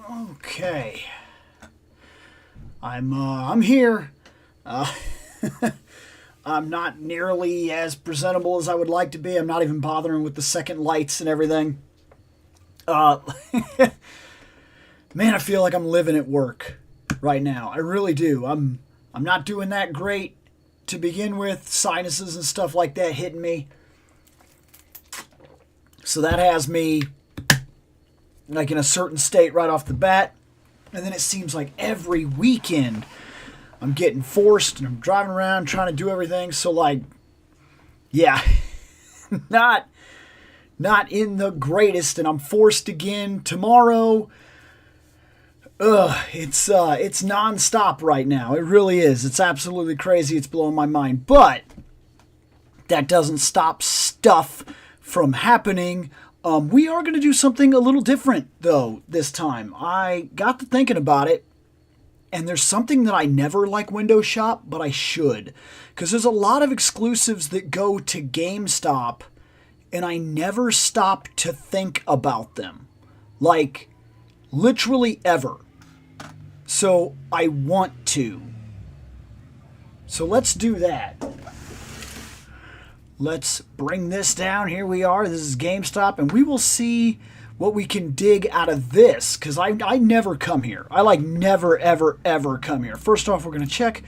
Okay. I'm here. Uh, I'm not nearly as presentable as I would like to be. I'm not even bothering with the second lights and everything. Uh, Man, I feel like I'm living at work right now. I really do. I'm not doing that great to begin with. Sinuses and stuff like that hitting me. So that has me like in a certain state right off the bat. And then it seems like every weekend I'm getting forced and I'm driving around trying to do everything. So like, yeah, not in the greatest. And I'm forced again tomorrow. It's nonstop right now. It really is. It's absolutely crazy. It's blowing my mind. But that doesn't stop stuff from happening. We are going to do something a little different, though, this time. I got to thinking about it, and there's something that I never like Windows Shop, but I should. Because there's a lot of exclusives that go to GameStop, and I never stop to think about them. Like, literally ever. So, I want to. So, let's do that. Let's bring this down. Here we are. This is GameStop, and we will see what we can dig out of this, because I never come here. I like never, ever, ever come here. First off, we're going to check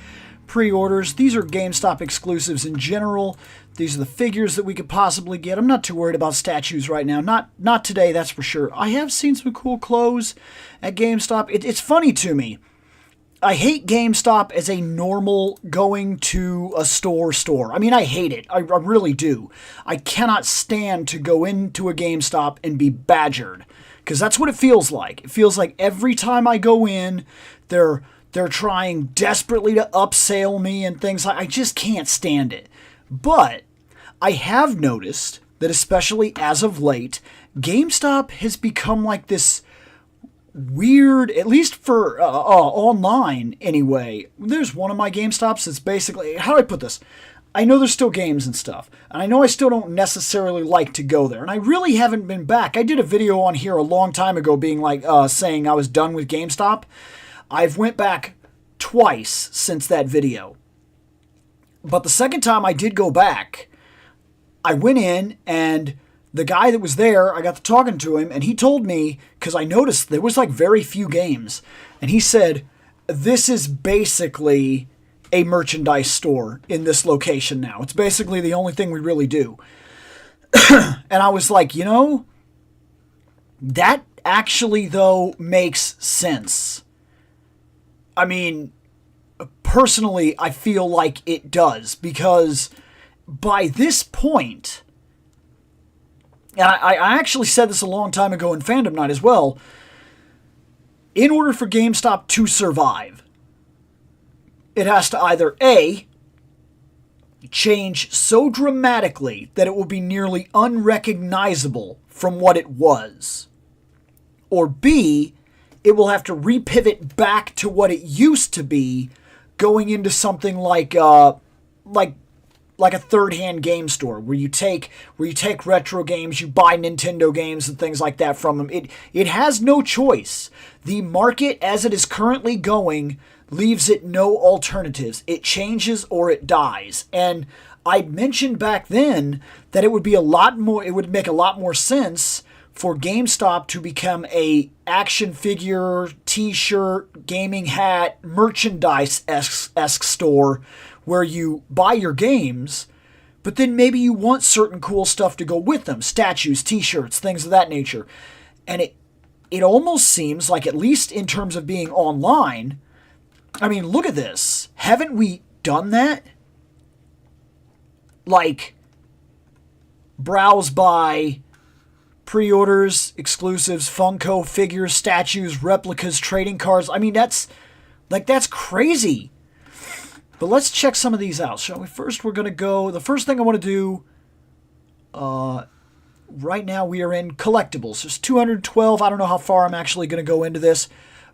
pre-orders. These are GameStop exclusives in general. These are the figures that we could possibly get. I'm not too worried about statues right now. Not today, that's for sure. I have seen some cool clothes at GameStop. It's funny to me. I hate GameStop as a normal going to a store. I mean, I hate it. I really do. I cannot stand to go into a GameStop and be badgered, because that's what it feels like. It feels like every time I go in, they're trying desperately to upsell me and things like. I just can't stand it. But I have noticed that, especially as of late, GameStop has become like this weird, at least for online anyway. There's one of my GameStops that's basically, how do I put this? I know there's still games and stuff, and I know I still don't necessarily like to go there, and I really haven't been back. I did a video on here a long time ago being like, saying I was done with GameStop. I've went back twice since that video. But the second time I did go back, I went in and the guy that was there, I got to talking to him, and he told me, because I noticed there was like very few games, and he said, this is basically a merchandise store in this location now. It's basically the only thing we really do. And I was like, that actually, though, makes sense. I mean, personally, I feel like it does, because by this point, and I actually said this a long time ago in Fandom Night as well, in order for GameStop to survive, it has to either A, change so dramatically that it will be nearly unrecognizable from what it was, or B, it will have to repivot back to what it used to be, going into something like a third-hand game store where you take retro games, you buy Nintendo games and things like that from them. It has no choice. The market as it is currently going leaves it no alternatives. It changes or it dies. And I mentioned back then that it would make a lot more sense for GameStop to become a action figure, t-shirt, gaming hat, merchandise-esque store where you buy your games, but then maybe you want certain cool stuff to go with them, statues, t-shirts, things of that nature. And it almost seems like, at least in terms of being online, I mean, look at this. Haven't we done that? Like, browse by pre-orders, exclusives, Funko figures, statues, replicas, trading cards. I mean, that's crazy. But let's check some of these out, shall we? First, we're going to go... The first thing I want to do... right now, we are in collectibles. There's 212. I don't know how far I'm actually going to go into this.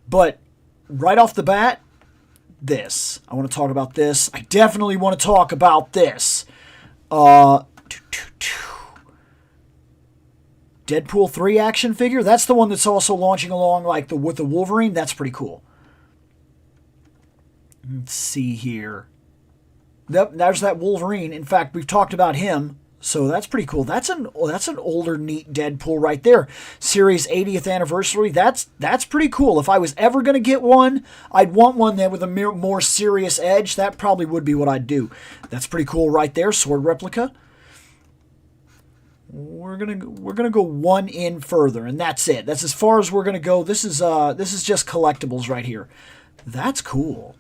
But right off the bat, this. I want to talk about this. I definitely want to talk about this. Deadpool 3 action figure. That's the one that's also launching along like with the Wolverine. That's pretty cool. Let's see here. Yep, there's that Wolverine. In fact, we've talked about him, so that's pretty cool. That's an older, neat Deadpool right there. Series 80th anniversary. That's pretty cool. If I was ever going to get one, I'd want one that with a more serious edge. That probably would be what I'd do. That's pretty cool right there. Sword replica. We're gonna go one in further, and that's it. That's as far as we're gonna go. This is just collectibles right here. That's cool.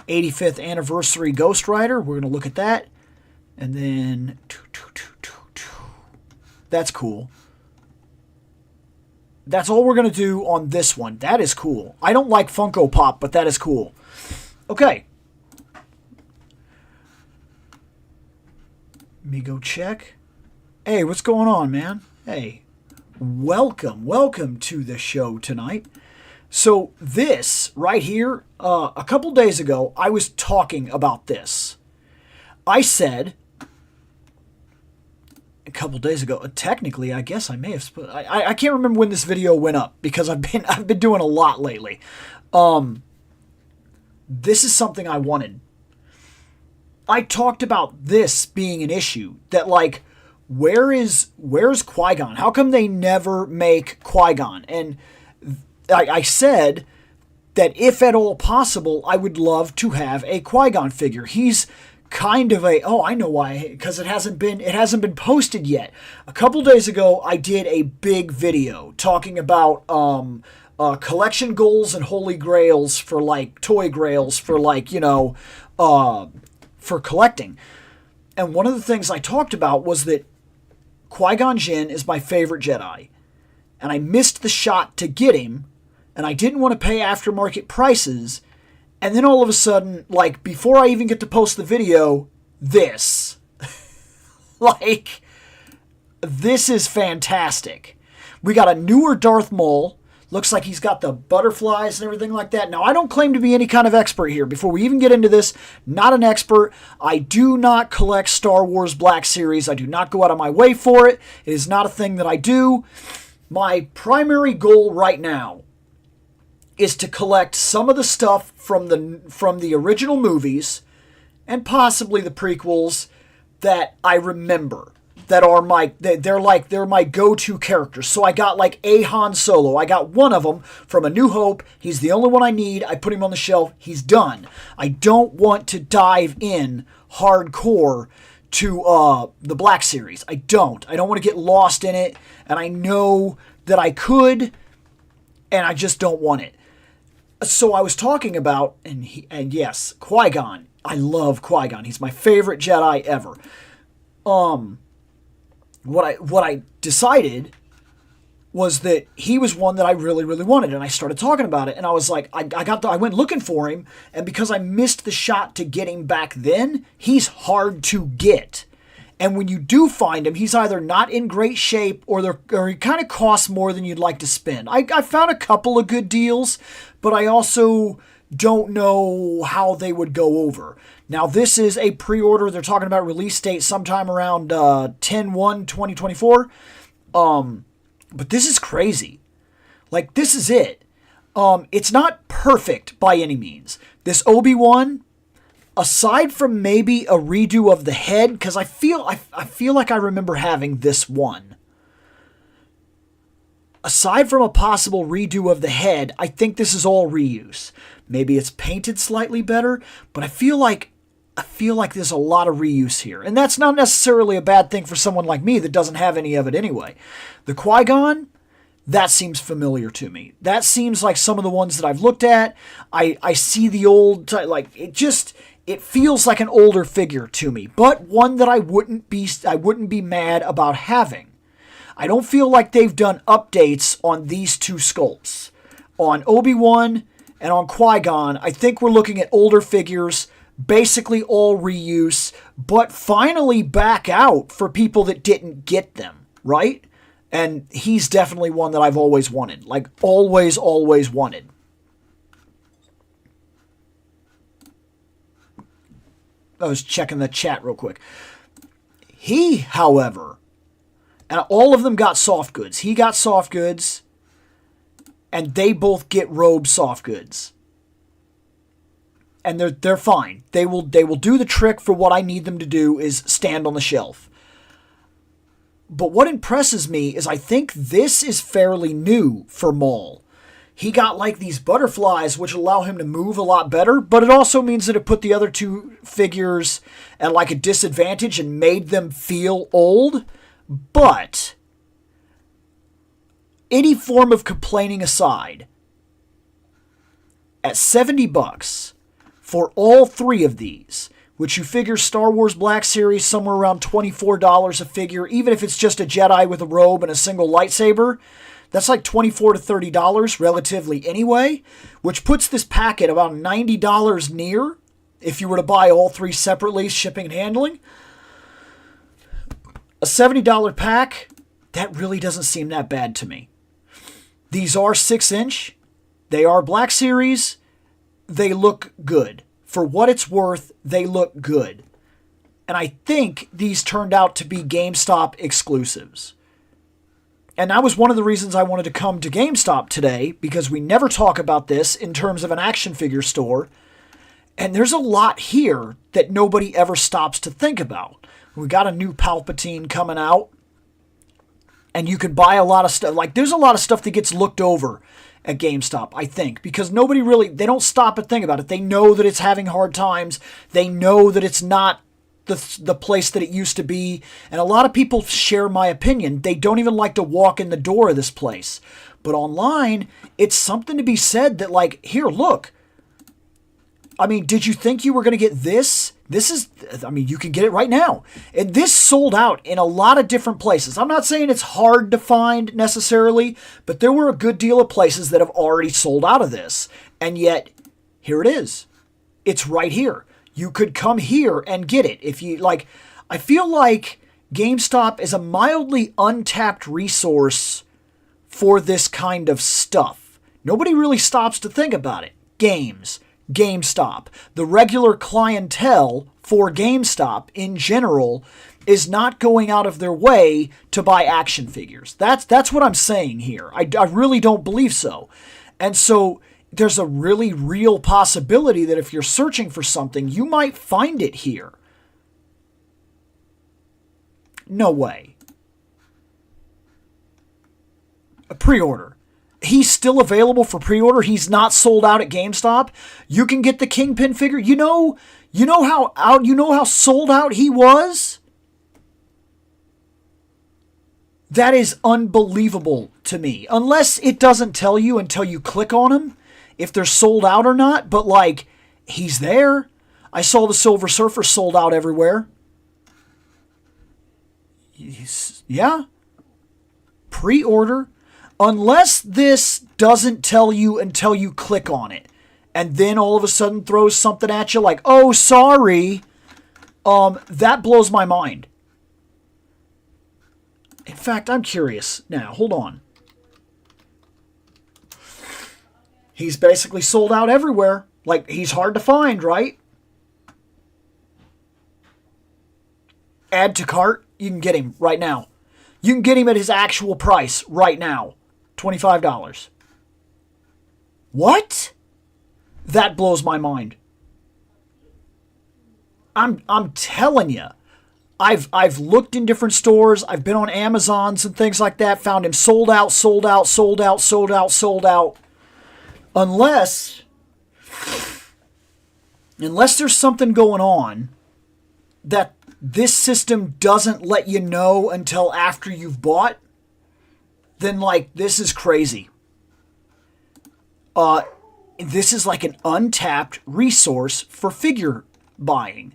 85th anniversary Ghost Rider. We're gonna look at that, and then that's cool. That's all we're gonna do on this one. That is cool. I don't like Funko Pop, but that is cool. Okay. Let me go check. Hey, what's going on, man? Hey, welcome to the show tonight. So this right here, a couple days ago, I was talking about this. I said, a couple days ago, technically, I guess I may have, I can't remember when this video went up because I've been doing a lot lately. This is something I wanted. I talked about this being an issue, that like, where's Qui-Gon? How come they never make Qui-Gon? And I said that if at all possible, I would love to have a Qui-Gon figure. He's kind of I know why, because it hasn't been posted yet. A couple days ago, I did a big video talking about collection goals and holy grails for like toy grails for like, for collecting. And one of the things I talked about was that Qui-Gon Jinn is my favorite Jedi, and I missed the shot to get him, and I didn't want to pay aftermarket prices, and then all of a sudden, like, before I even get to post the video, this. Like, this is fantastic. We got a newer Darth Maul. Looks like he's got the butterflies and everything like that. Now, I don't claim to be any kind of expert here. Before we even get into this, not an expert. I do not collect Star Wars Black Series. I do not go out of my way for it. It is not a thing that I do. My primary goal right now is to collect some of the stuff from the original movies and possibly the prequels that I remember. That are they're my go-to characters. So I got like a Han Solo. I got one of them from A New Hope. He's the only one I need. I put him on the shelf. He's done. I don't want to dive in hardcore to the Black Series. I don't want to get lost in it. And I know that I could, and I just don't want it. So I was talking about, and yes, Qui-Gon. I love Qui-Gon. He's my favorite Jedi ever. What I decided was that he was one that I really, really wanted, and I started talking about it, and I was like, I went looking for him, and because I missed the shot to get him back then, he's hard to get. And when you do find him, he's either not in great shape or he kind of costs more than you'd like to spend. I found a couple of good deals, but I also don't know how they would go over. Now, this is a pre-order. They're talking about release date sometime around 10/1/2024. But this is crazy. Like, this is it. It's not perfect by any means. This Obi-Wan, aside from maybe a redo of the head, because I feel like I remember having this one. Aside from a possible redo of the head, I think this is all reuse. Maybe it's painted slightly better, but I feel like there's a lot of reuse here. And that's not necessarily a bad thing for someone like me that doesn't have any of it anyway. The Qui-Gon, that seems familiar to me. That seems like some of the ones that I've looked at. I see the old, like, it feels like an older figure to me, but one that I wouldn't be mad about having. I don't feel like they've done updates on these two sculpts. On Obi-Wan and on Qui-Gon, I think we're looking at older figures, basically all reuse, but finally back out for people that didn't get them, right? And he's definitely one that I've always wanted. Like, always wanted. I was checking the chat real quick. He, however, And all of them got soft goods. He got soft goods, and they both get robe soft goods. And they're fine. They will do the trick for what I need them to do, is stand on the shelf. But what impresses me is I think this is fairly new for Maul. He got like these butterflies which allow him to move a lot better, but it also means that it put the other two figures at like a disadvantage and made them feel old. But any form of complaining aside, at $70 for all three of these, which you figure Star Wars Black Series somewhere around $24 a figure, even if it's just a Jedi with a robe and a single lightsaber, that's like $24 to $30 relatively anyway, which puts this pack at about $90 near if you were to buy all three separately, shipping and handling. A $70 pack, that really doesn't seem that bad to me. These are 6-inch. They are Black Series. They look good. For what it's worth, they look good. And I think these turned out to be GameStop exclusives. And that was one of the reasons I wanted to come to GameStop today, because we never talk about this in terms of an action figure store. And there's a lot here that nobody ever stops to think about. We got a new Palpatine coming out, and you can buy a lot of stuff. Like, there's a lot of stuff that gets looked over at GameStop, I think, because nobody really, they don't stop and think about it. They know that it's having hard times. They know that it's not the place that it used to be. And a lot of people share my opinion. They don't even like to walk in the door of this place. But online, it's something to be said that, like, here, look. I mean, did you think you were going to get this? This is, I mean, you can get it right now. And this sold out in a lot of different places. I'm not saying it's hard to find necessarily, but there were a good deal of places that have already sold out of this. And yet, here it is. It's right here. You could come here and get it. If you, like, I feel like GameStop is a mildly untapped resource for this kind of stuff. Nobody really stops to think about it. Games. GameStop. The regular clientele for GameStop in general is not going out of their way to buy action figures. That's what I'm saying here. I really don't believe so. And so there's a really real possibility that if you're searching for something, you might find it here. No way. A pre-order. He's still available for pre-order. He's not sold out at GameStop. You can get the Kingpin figure. You know how sold out he was? That is unbelievable to me. Unless it doesn't tell you until you click on him if they're sold out or not. But, like, he's there. I saw the Silver Surfer sold out everywhere. Yeah. Pre-order. Unless this doesn't tell you until you click on it, and then all of a sudden throws something at you like, oh, sorry, that blows my mind. In fact, I'm curious. Now, hold on. He's basically sold out everywhere. Like, he's hard to find, right? Add to cart. You can get him right now. You can get him at his actual price right now. $25. What? That blows my mind. I'm telling you. I've looked in different stores. I've been on Amazons and things like that. Found him sold out, sold out, sold out, sold out, sold out. Unless there's something going on that this system doesn't let you know until after you've bought, then, like, this is crazy. This is like an untapped resource for figure buying.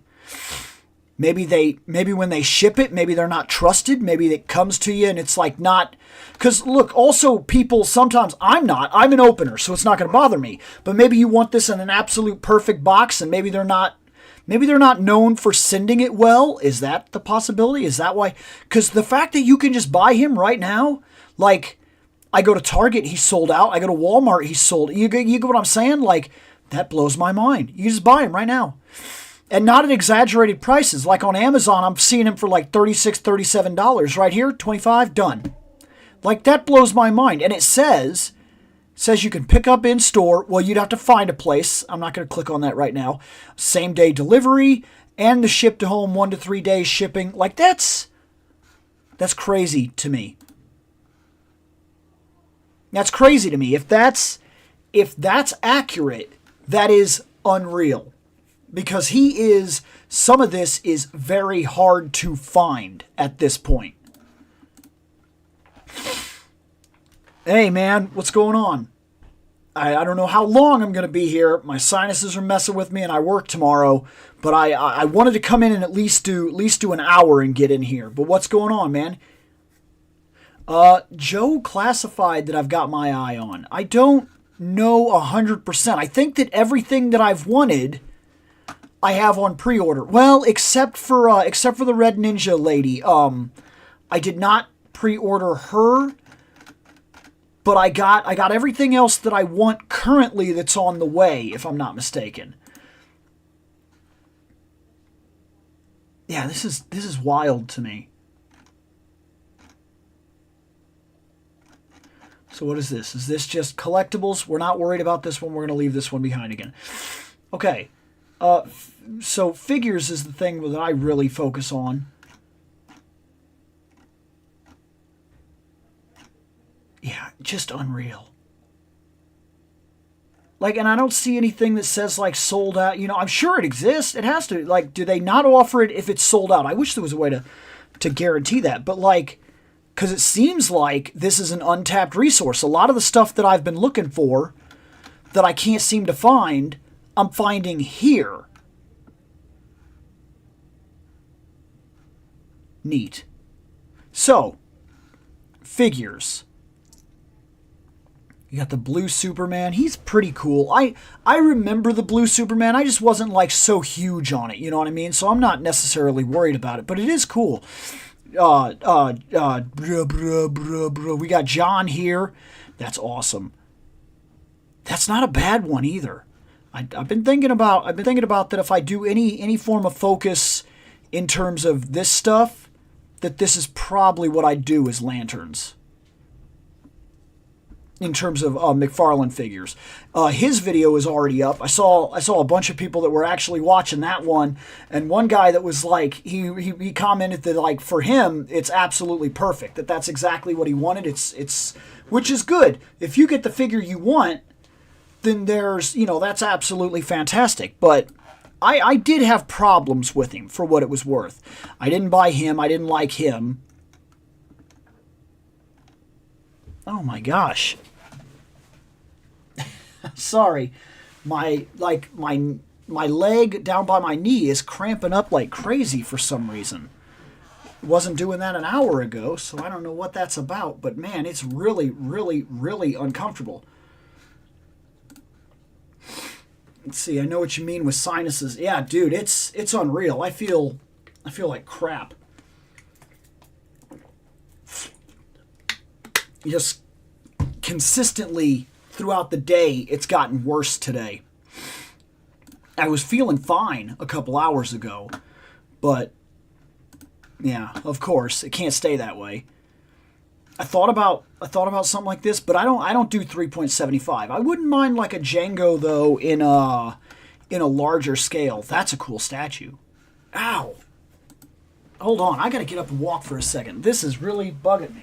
Maybe when they ship it, maybe they're not trusted. Maybe it comes to you and it's like not... Because, look, also people sometimes... I'm an opener, so it's not going to bother me. But maybe you want this in an absolute perfect box and maybe they're not known for sending it well. Is that the possibility? Is that why? Because the fact that you can just buy him right now... Like, I go to Target, he's sold out. I go to Walmart, he's sold. You get what I'm saying? Like, that blows my mind. You just buy him right now. And not at exaggerated prices. Like on Amazon, I'm seeing them for like $36, $37. Right here, $25, done. Like, that blows my mind. And it says you can pick up in store. Well, you'd have to find a place. I'm not going to click on that right now. Same day delivery and the ship to home 1 to 3 days shipping. Like, that's crazy to me. That's crazy to me. If that's accurate, that is unreal. Because some of this is very hard to find at this point. Hey man, what's going on? I don't know how long I'm going to be here. My sinuses are messing with me and I work tomorrow. But I wanted to come in and at least do an hour and get in here. But what's going on, man? Joe classified that I've got my eye on. I don't know 100%. I think that everything that I've wanted, I have on pre-order. Well, except for the Red Ninja lady. I did not pre-order her, but I got everything else that I want currently that's on the way, if I'm not mistaken. Yeah, this is wild to me. So what is this? Is this just collectibles? We're not worried about this one. We're going to leave this one behind again. Okay. So figures is the thing that I really focus on. Yeah, just unreal. Like, and I don't see anything that says, like, sold out. You know, I'm sure it exists. It has to. Like, do they not offer it if it's sold out? I wish there was a way to guarantee that. But, like, because it seems like this is an untapped resource. A lot of the stuff that I've been looking for that I can't seem to find, I'm finding here. Neat. So, figures. You got the blue Superman. He's pretty cool. I remember the blue Superman. I just wasn't like so huge on it. You know what I mean? So I'm not necessarily worried about it. But it is cool. We got John here. That's awesome. That's not a bad one either. I've been thinking about that if I do any form of focus in terms of this stuff, that this is probably what I do as lanterns. In terms of McFarlane figures. His video is already up. I saw a bunch of people that were actually watching that one, and one guy that was like, he commented that, like, for him, it's absolutely perfect. That's exactly what he wanted. It's which is good. If you get the figure you want, then that's absolutely fantastic. But I did have problems with him for what it was worth. I didn't buy him. I didn't like him. Oh my gosh. Sorry. My leg down by my knee is cramping up like crazy for some reason. It wasn't doing that an hour ago, so I don't know what that's about, but man, it's really, really, really uncomfortable. Let's see, I know what you mean with sinuses. Yeah, dude, it's unreal. I feel like crap. Just consistently throughout the day, it's gotten worse today. I was feeling fine a couple hours ago, but yeah, of course, it can't stay that way. I thought about something like this, but I don't do 3.75. I wouldn't mind like a Django though in a larger scale. That's a cool statue. Ow. Hold on, I got to get up and walk for a second. This is really bugging me.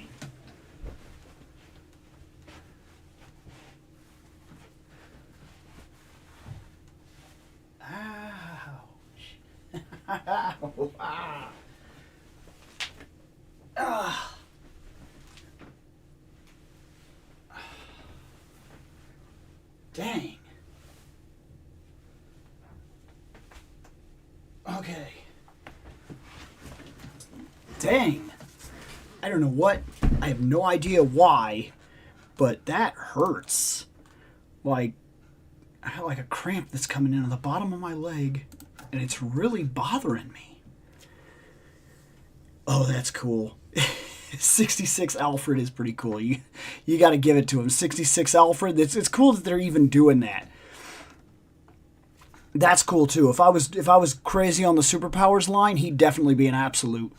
Dang. Okay. Dang. I don't know what. I have no idea why, but that hurts. Like, I have like a cramp that's coming in on the bottom of my leg, and it's really bothering me. Oh, that's cool. 66 Alfred is pretty cool. You got to give it to him. 66 Alfred. It's cool that they're even doing that. That's cool too. If I was crazy on the superpowers line, he'd definitely be an absolute.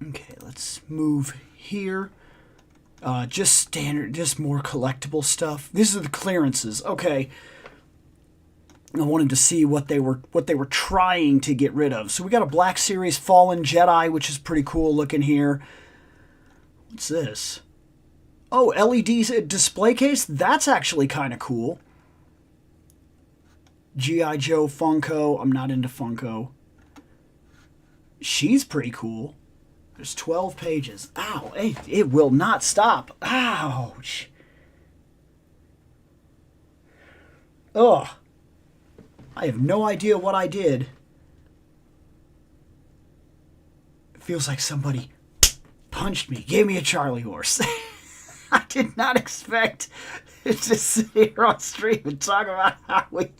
Okay, let's move here. Just standard, just more collectible stuff. These are the clearances. Okay. I wanted to see what they were trying to get rid of. So we got a Black Series Fallen Jedi, which is pretty cool looking here. What's this? Oh, LED display case? That's actually kind of cool. G.I. Joe Funko. I'm not into Funko. She's pretty cool. There's 12 pages. Ow, it will not stop. Ouch. Ugh. I have no idea what I did. It feels like somebody punched me, gave me a Charlie horse. I did not expect to sit here on stream and talk about how we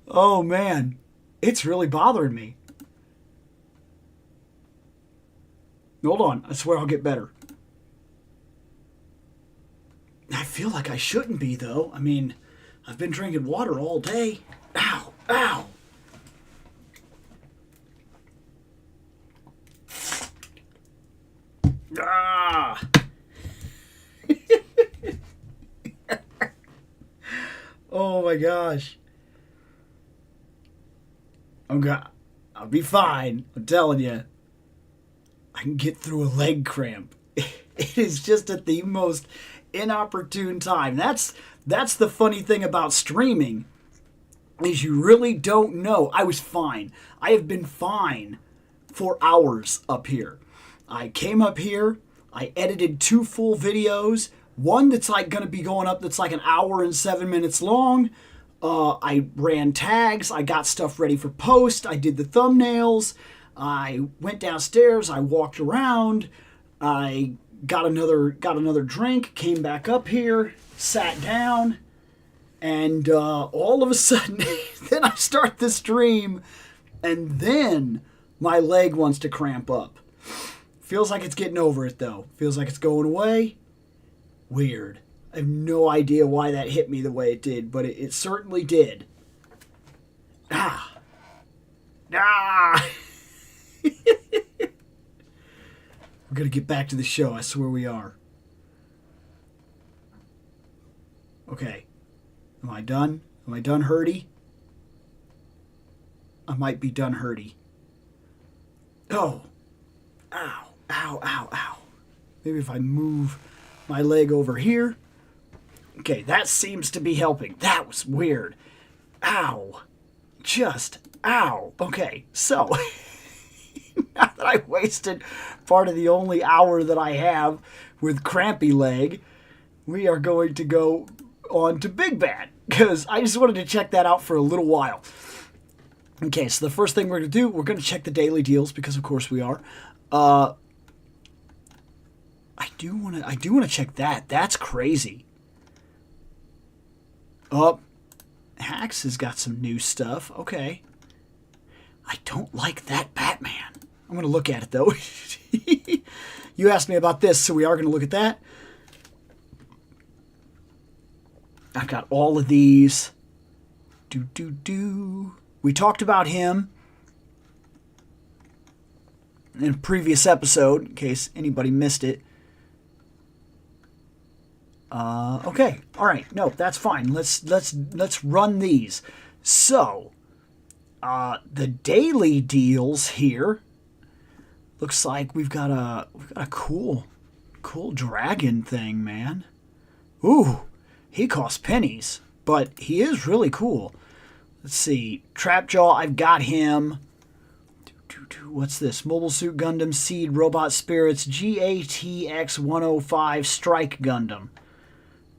oh man, it's really bothering me. Hold on, I swear I'll get better. I feel like I shouldn't be, though. I mean, I've been drinking water all day. Ow, ow. Ah. Oh my gosh. I'll be fine. I'm telling you. I can get through a leg cramp. It is just at the most inopportune time. That's the funny thing about streaming, is you really don't know. I was fine. I have been fine for hours up here. I came up here, I edited 2 full videos, one that's like going to be going up that's like an hour and 7 minutes long. I ran tags, I got stuff ready for post, I did the thumbnails, I went downstairs, I walked around, I got another drink, came back up here, sat down, and all of a sudden, then I start the stream, and then my leg wants to cramp up. Feels like it's getting over it, though. Feels like it's going away. Weird. I have no idea why that hit me the way it did, but it certainly did. Ah. Ah. We're going to get back to the show. I swear we are. Okay. Am I done? Am I done hurdy? I might be done hurdy. Oh. Ow. Ow, ow, ow. Maybe if I move my leg over here. Okay, that seems to be helping. That was weird. Ow. Just ow. Okay, so now that I wasted part of the only hour that I have with crampy leg, we are going to go on to Big Bad, because I just wanted to check that out for a little while. Okay, so the first thing we're going to do, we're going to check the daily deals, because of course we are. I do want to check that. That's crazy. Oh, Hax has got some new stuff. Okay. I don't like that Batman. I'm going to look at it, though. You asked me about this, so we are going to look at that. I've got all of these. We talked about him in a previous episode, in case anybody missed it. Okay, all right, no, that's fine. Let's run these. So, the daily deals here. Looks like we've got a cool dragon thing, man. Ooh, he costs pennies, but he is really cool. Let's see, Trapjaw, I've got him. What's this? Mobile Suit Gundam Seed Robot Spirits GATX 105 Strike Gundam.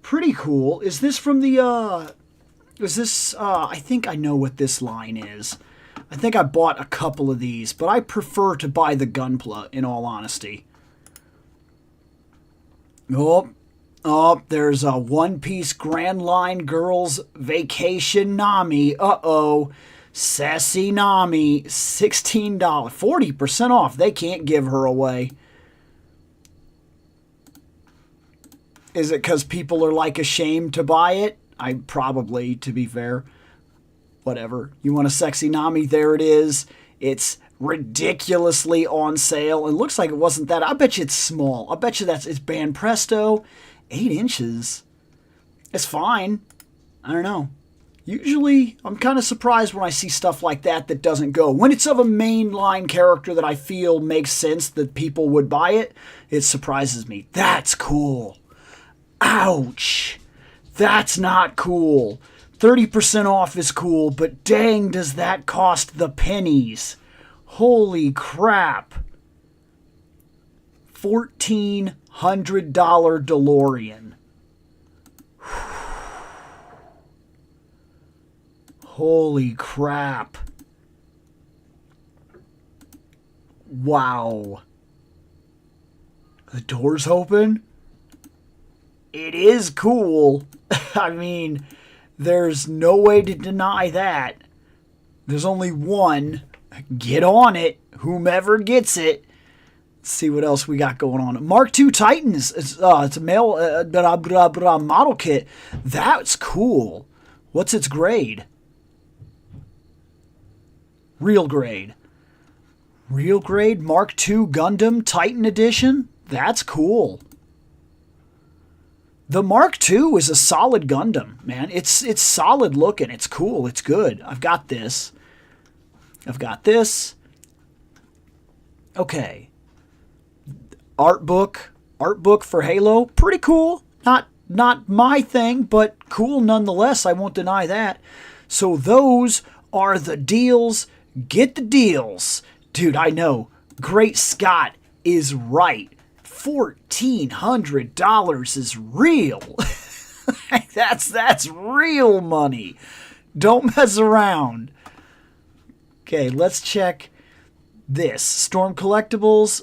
Pretty cool. Is this from the, I think I know what this line is. I think I bought a couple of these, but I prefer to buy the Gunpla, in all honesty. Oh, there's a One Piece Grand Line Girls Vacation Nami. Uh-oh. Sassy Nami, $16. 40% off. They can't give her away. Is it because people are like ashamed to buy it? I probably, to be fair. Whatever. You want a sexy Nami? There it is. It's ridiculously on sale. It looks like it wasn't that. I bet you it's small. I bet you it's Banpresto. 8 inches. It's fine. I don't know. Usually, I'm kind of surprised when I see stuff like that doesn't go. When it's of a mainline character that I feel makes sense that people would buy it, it surprises me. That's cool. Ouch. That's not cool. 30% off is cool, but dang, does that cost the pennies. Holy crap. $1,400 DeLorean. Holy crap. Wow. The door's open? It is cool. I mean, there's no way to deny that. There's only one. Get on it. Whomever gets it. Let's see what else we got going on. Mark II Titans. It's a male model kit. That's cool. What's its grade? Real grade. Real grade Mark II Gundam Titan Edition? That's cool. The Mark II is a solid Gundam, man. It's solid looking. It's cool. It's good. I've got this. Okay. Art book for Halo. Pretty cool. Not my thing, but cool nonetheless. I won't deny that. So those are the deals. Get the deals. Dude, I know. Great Scott is right. $1,400 is real. That's real money. Don't mess around. Okay, let's check this. Storm Collectibles.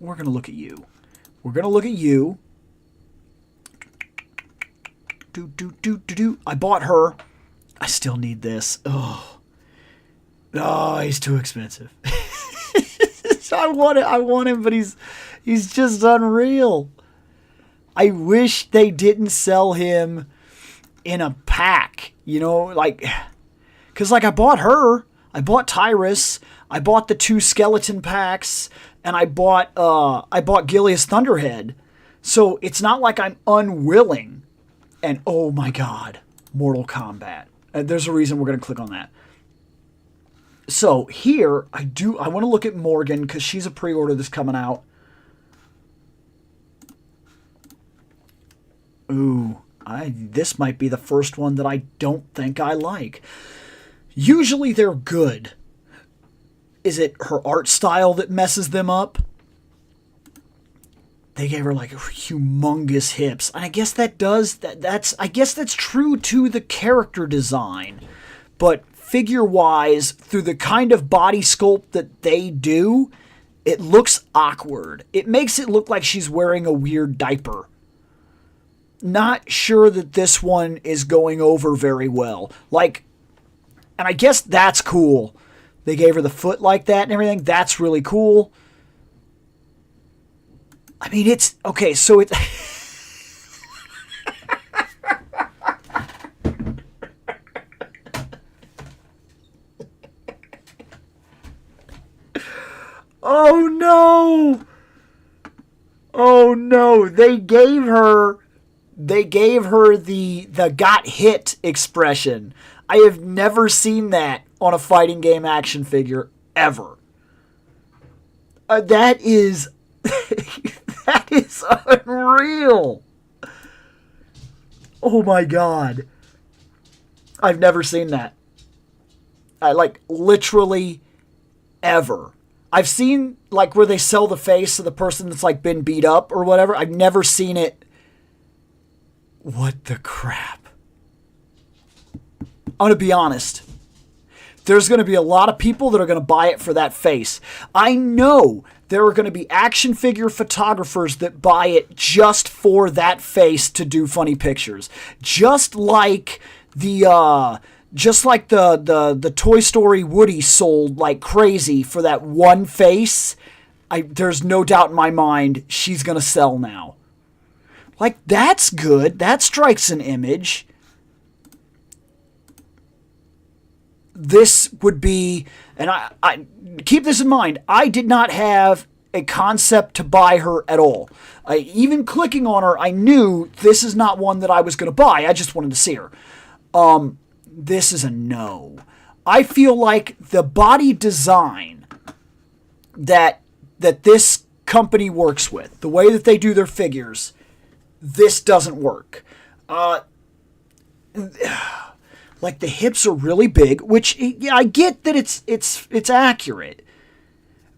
We're going to look at you. I bought her. I still need this. Oh, he's too expensive. I want him, but he's just unreal. I wish they didn't sell him in a pack. You know, like, because like I bought her, I bought Tyrus, I bought the 2 skeleton packs, and I bought Gilius Thunderhead. So it's not like I'm unwilling. And oh my God, Mortal Kombat. There's a reason we're going to click on that. So here, I want to look at Morgan because she's a pre-order that's coming out. Ooh, this might be the first one that I don't think I like. Usually they're good. Is it her art style that messes them up? They gave her like humongous hips. And I guess I guess that's true to the character design. But figure-wise, through the kind of body sculpt that they do, it looks awkward. It makes it look like she's wearing a weird diaper. Not sure that this one is going over very well. Like, and I guess that's cool. They gave her the foot like that and everything. That's really cool. I mean, it's... Okay, so it's... Oh, no! Oh, no. They gave her the got hit expression. I have never seen that on a fighting game action figure, ever. That is... that is unreal. Oh my God. I've never seen that. Like, literally ever. I've seen, like, where they sell the face of the person that's, like, been beat up or whatever. I've never seen it. What the crap? I'm going to be honest. There's going to be a lot of people that are going to buy it for that face. I know there are going to be action figure photographers that buy it just for that face to do funny pictures. Just like the Toy Story Woody sold like crazy for that one face. there's no doubt in my mind she's going to sell now. Like, that's good. That strikes an image. This would be, and I keep this in mind, I did not have a concept to buy her at all. Even clicking on her, I knew this is not one that I was going to buy. I just wanted to see her. This is a no. I feel like the body design that this company works with, the way that they do their figures, this doesn't work. Like, the hips are really big, which, yeah, I get that it's accurate.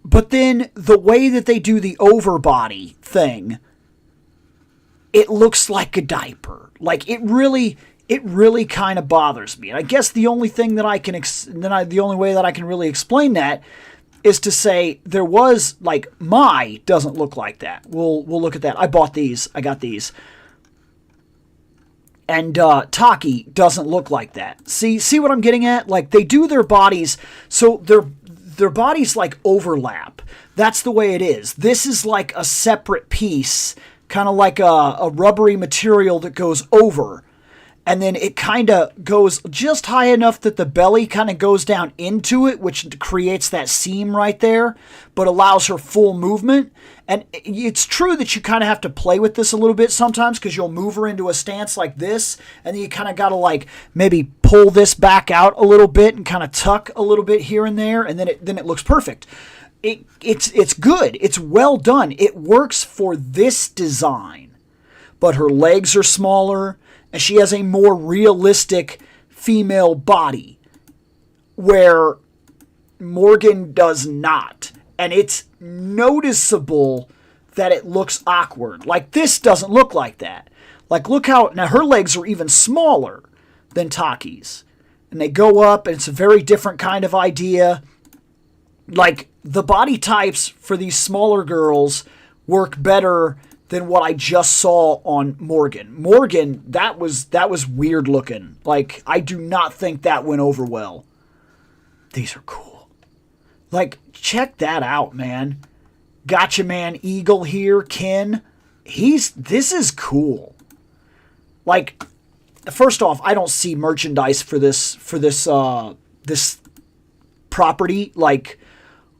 But then the way that they do the overbody thing, it looks like a diaper. Like, it really kind of bothers me. And I guess the only thing that I can the only way that I can really explain that is to say there was, like, Mai doesn't look like that. We'll look at that. I bought these. I got these. And Taki doesn't look like that. See what I'm getting at? Like, they do their bodies, so their bodies, like, overlap. That's the way it is. This is like a separate piece, kind of like a rubbery material that goes over. And then it kind of goes just high enough that the belly kind of goes down into it, which creates that seam right there, but allows her full movement. And it's true that you kind of have to play with this a little bit sometimes, because you'll move her into a stance like this, and then you kind of got to, like, maybe pull this back out a little bit and kind of tuck a little bit here and there, and then it looks perfect. It's good. It's well done. It works for this design. But her legs are smaller, and she has a more realistic female body, where Morgan does not. And it's noticeable that it looks awkward. Like, this doesn't look like that. Like, look how, now her legs are even smaller than Taki's. And they go up, and it's a very different kind of idea. Like, the body types for these smaller girls work better than what I just saw on Morgan. Morgan, that was weird looking. Like, I do not think that went over well. These are cool. Like, check that out, man. Gotcha Man Eagle here, Ken. This is cool. Like, first off, I don't see merchandise for this property, like,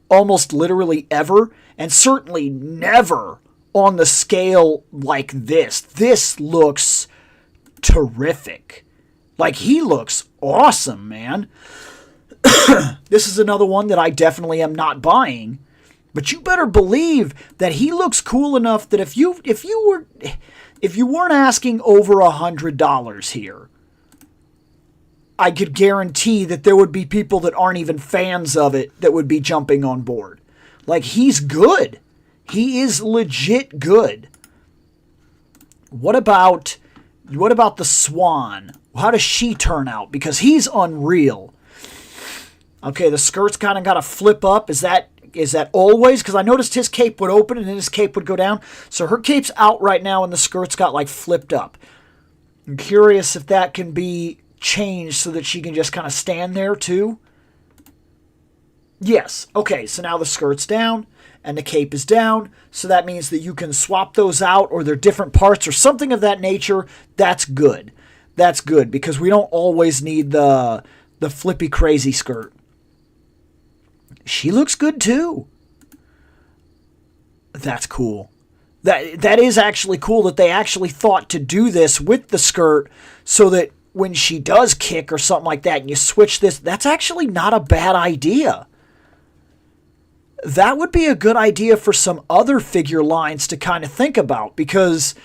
almost literally ever, and certainly never on the scale like this. This looks terrific. Like, he looks awesome, man. This is another one that I definitely am not buying, but you better believe that he looks cool enough that if you weren't asking over $100 here, I could guarantee that there would be people that aren't even fans of it that would be jumping on board. Like, he's good. He is legit good. What about the Swan? How does she turn out? Because he's unreal. Okay, the skirt's kind of got to flip up. Is that always? Because I noticed his cape would open and then his cape would go down. So her cape's out right now and the skirt's got, like, flipped up. I'm curious if that can be changed so that she can just kind of stand there too. Yes. Okay, so now the skirt's down and the cape is down. So that means that you can swap those out, or they're different parts or something of that nature. That's good. That's good, because we don't always need the flippy crazy skirt. She looks good too. That's cool. That is actually cool that they actually thought to do this with the skirt so that when she does kick or something like that and you switch this, that's actually not a bad idea. That would be a good idea for some other figure lines to kind of think about, because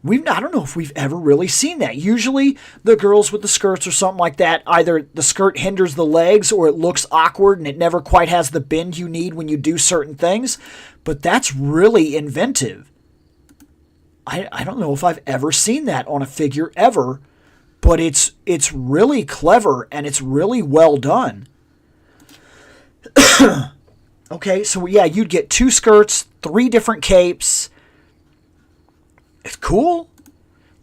I don't know if we've ever really seen that. Usually the girls with the skirts or something like that, either the skirt hinders the legs or it looks awkward and it never quite has the bend you need when you do certain things. But that's really inventive. I don't know if I've ever seen that on a figure ever, but it's really clever and it's really well done. Okay, so yeah, you'd get 2 skirts, 3 different capes. It's cool.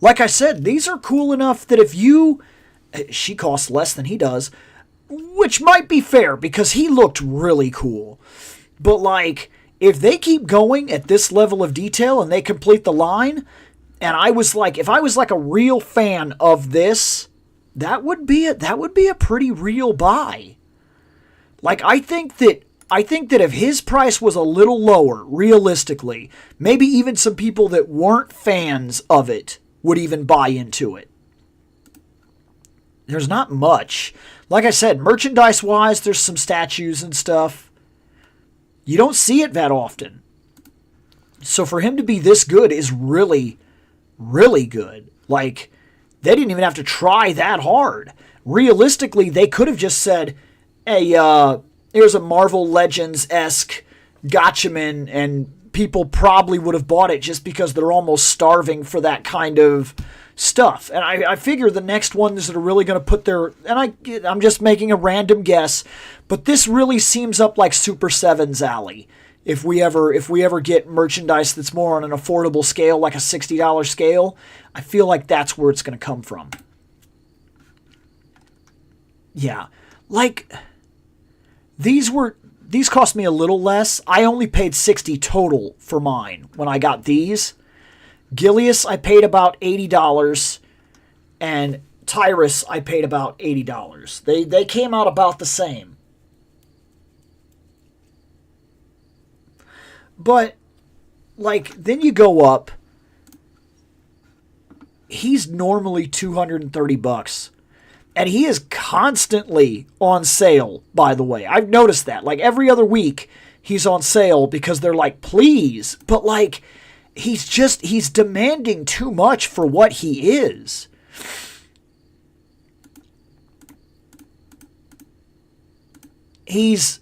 Like I said, these are cool enough that if she costs less than he does, which might be fair because he looked really cool. But, like, If they keep going at this level of detail and they complete the line, and I was like, if I was like a real fan of this, that would be a pretty real buy. Like, I think that if his price was a little lower, realistically, maybe even some people that weren't fans of it would even buy into it. There's not much. Like I said, merchandise-wise, there's some statues and stuff. You don't see it that often. So for him to be this good is really, really good. Like, they didn't even have to try that hard. Realistically, they could have just said, hey, here's a Marvel Legends-esque Gotchaman, and people probably would have bought it just because they're almost starving for that kind of stuff. And I figure the next ones that are really going to put their... And I'm just making a random guess, but this really seems up like Super 7's alley. If we ever get merchandise that's more on an affordable scale, like a $60 scale, I feel like that's where it's going to come from. Yeah. Like, these cost me a little less. I only paid $60 total for mine when I got these. Gilius, I paid about $80, and Tyrus, I paid about $80. They came out about the same. But, like, then you go up. He's normally $230. And he is constantly on sale, by the way. I've noticed that. Like, every other week, he's on sale because they're like, please. But, like, he's demanding too much for what he is. He's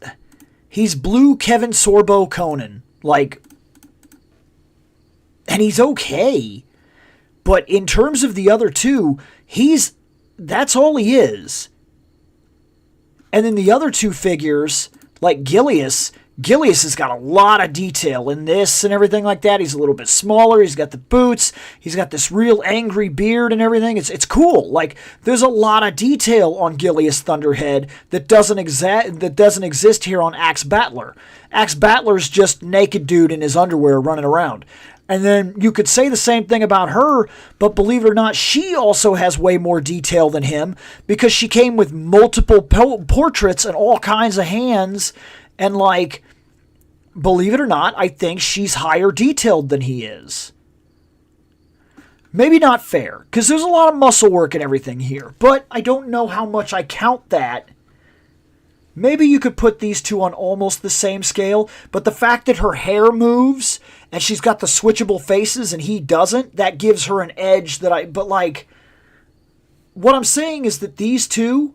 blue Kevin Sorbo Conan. Like, and he's okay. But in terms of the other two, that's all he is. And then the other two figures, like Gilius has got a lot of detail in this and everything like that. He's a little bit smaller. He's got the boots. He's got this real angry beard and everything. It's cool. Like, there's a lot of detail on Gilius Thunderhead that doesn't exist here on Axe Battler. Axe Battler's just naked dude in his underwear running around. And then you could say the same thing about her, but believe it or not, she also has way more detail than him because she came with multiple portraits and all kinds of hands. And, like, believe it or not, I think she's higher detailed than he is. Maybe not fair, because there's a lot of muscle work and everything here, but I don't know how much I count that. Maybe you could put these two on almost the same scale, but the fact that her hair moves and she's got the switchable faces and he doesn't, that gives her an edge but, like, what I'm saying is that these two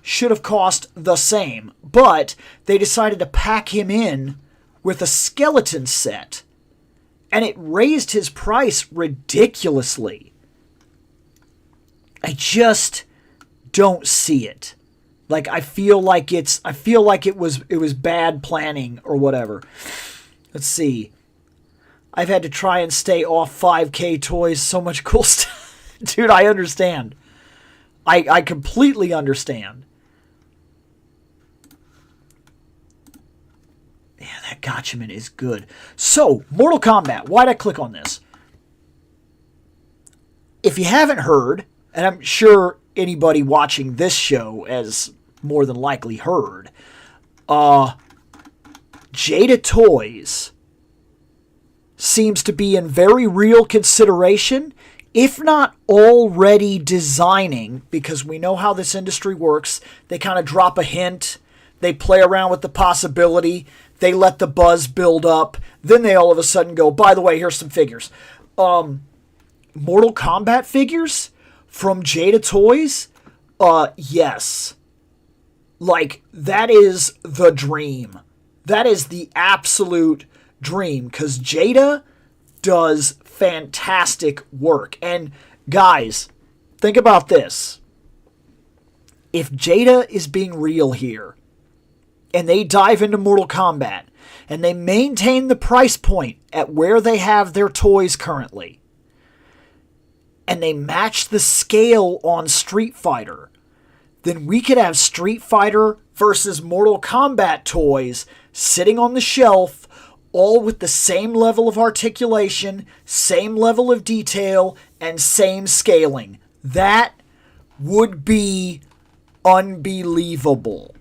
should have cost the same, but they decided to pack him in with a skeleton set, and it raised his price ridiculously. I just don't see it. Like, I feel like it was bad planning or whatever. Let's see. I've had to try and stay off 5K toys. So much cool stuff. Dude, I understand. I completely understand. Yeah, that Gotchaman is good. So, Mortal Kombat. Why'd I click on this? If you haven't heard, and I'm sure anybody watching this show has more than likely heard, Jada Toys seems to be in very real consideration, if not already designing, because we know how this industry works. They kind of drop a hint, they play around with the possibility, they let the buzz build up, then they all of a sudden go, by the way, here's some figures. Mortal Kombat figures from Jada Toys? Yes. Like, that is the dream. That is the absolute dream, because Jada does fantastic work. And guys, think about this. If Jada is being real here, and they dive into Mortal Kombat, and they maintain the price point at where they have their toys currently, and they match the scale on Street Fighter, then we could have Street Fighter versus Mortal Kombat toys sitting on the shelf all with the same level of articulation, same level of detail, and same scaling. That would be unbelievable.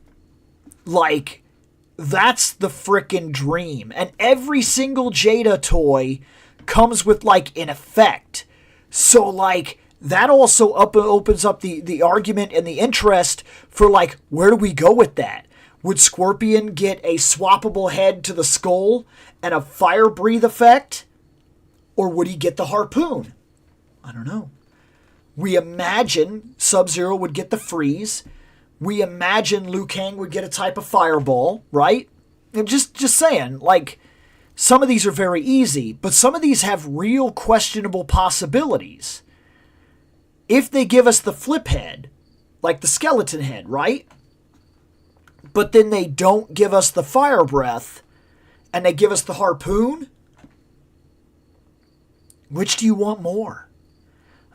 Like, that's the frickin' dream. And every single Jada toy comes with, like, an effect. So, like, that also opens up the argument and the interest for, like, where do we go with that? Would Scorpion get a swappable head to the skull and a fire breathe effect? Or would he get the harpoon? I don't know. We imagine Sub-Zero would get the freeze. We imagine Liu Kang would get a type of fireball, right? And just saying, like, some of these are very easy, but some of these have real questionable possibilities. If they give us the flip head, like the skeleton head, right? But then they don't give us the fire breath, and they give us the harpoon? Which do you want more?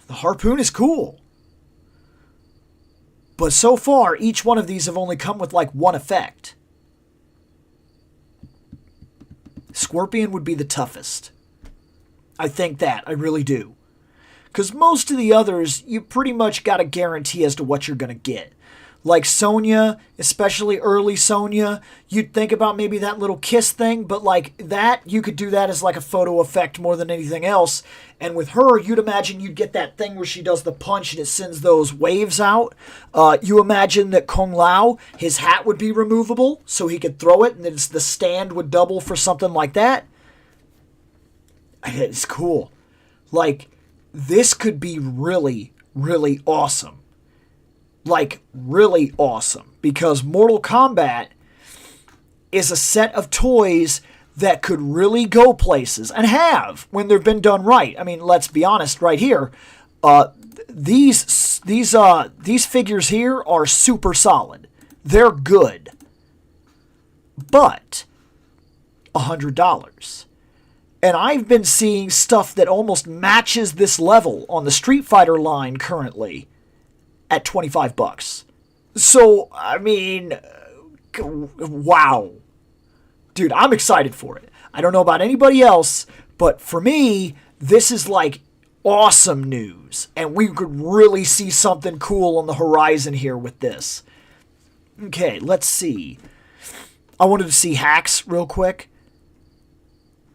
The harpoon is cool. But so far, each one of these have only come with like one effect. Scorpion would be the toughest. I think that. I really do. Because most of the others, you pretty much got a guarantee as to what you're going to get. Like Sonya, especially early Sonya, you'd think about maybe that little kiss thing, but like that, you could do that as like a photo effect more than anything else. And with her, you'd imagine you'd get that thing where she does the punch and it sends those waves out. You imagine that Kung Lao, his hat would be removable, so he could throw it, and then the stand would double for something like that. It's cool. Like, this could be really, really awesome. Like, really awesome. Because Mortal Kombat is a set of toys that could really go places, and have, when they've been done right. I mean, let's be honest right here. These figures here are super solid. They're good. But $100. And I've been seeing stuff that almost matches this level on the Street Fighter line currently at $25. So, I mean, wow. Dude, I'm excited for it. I don't know about anybody else, but for me, this is like awesome news. And we could really see something cool on the horizon here with this. Okay, let's see. I wanted to see Hacks real quick.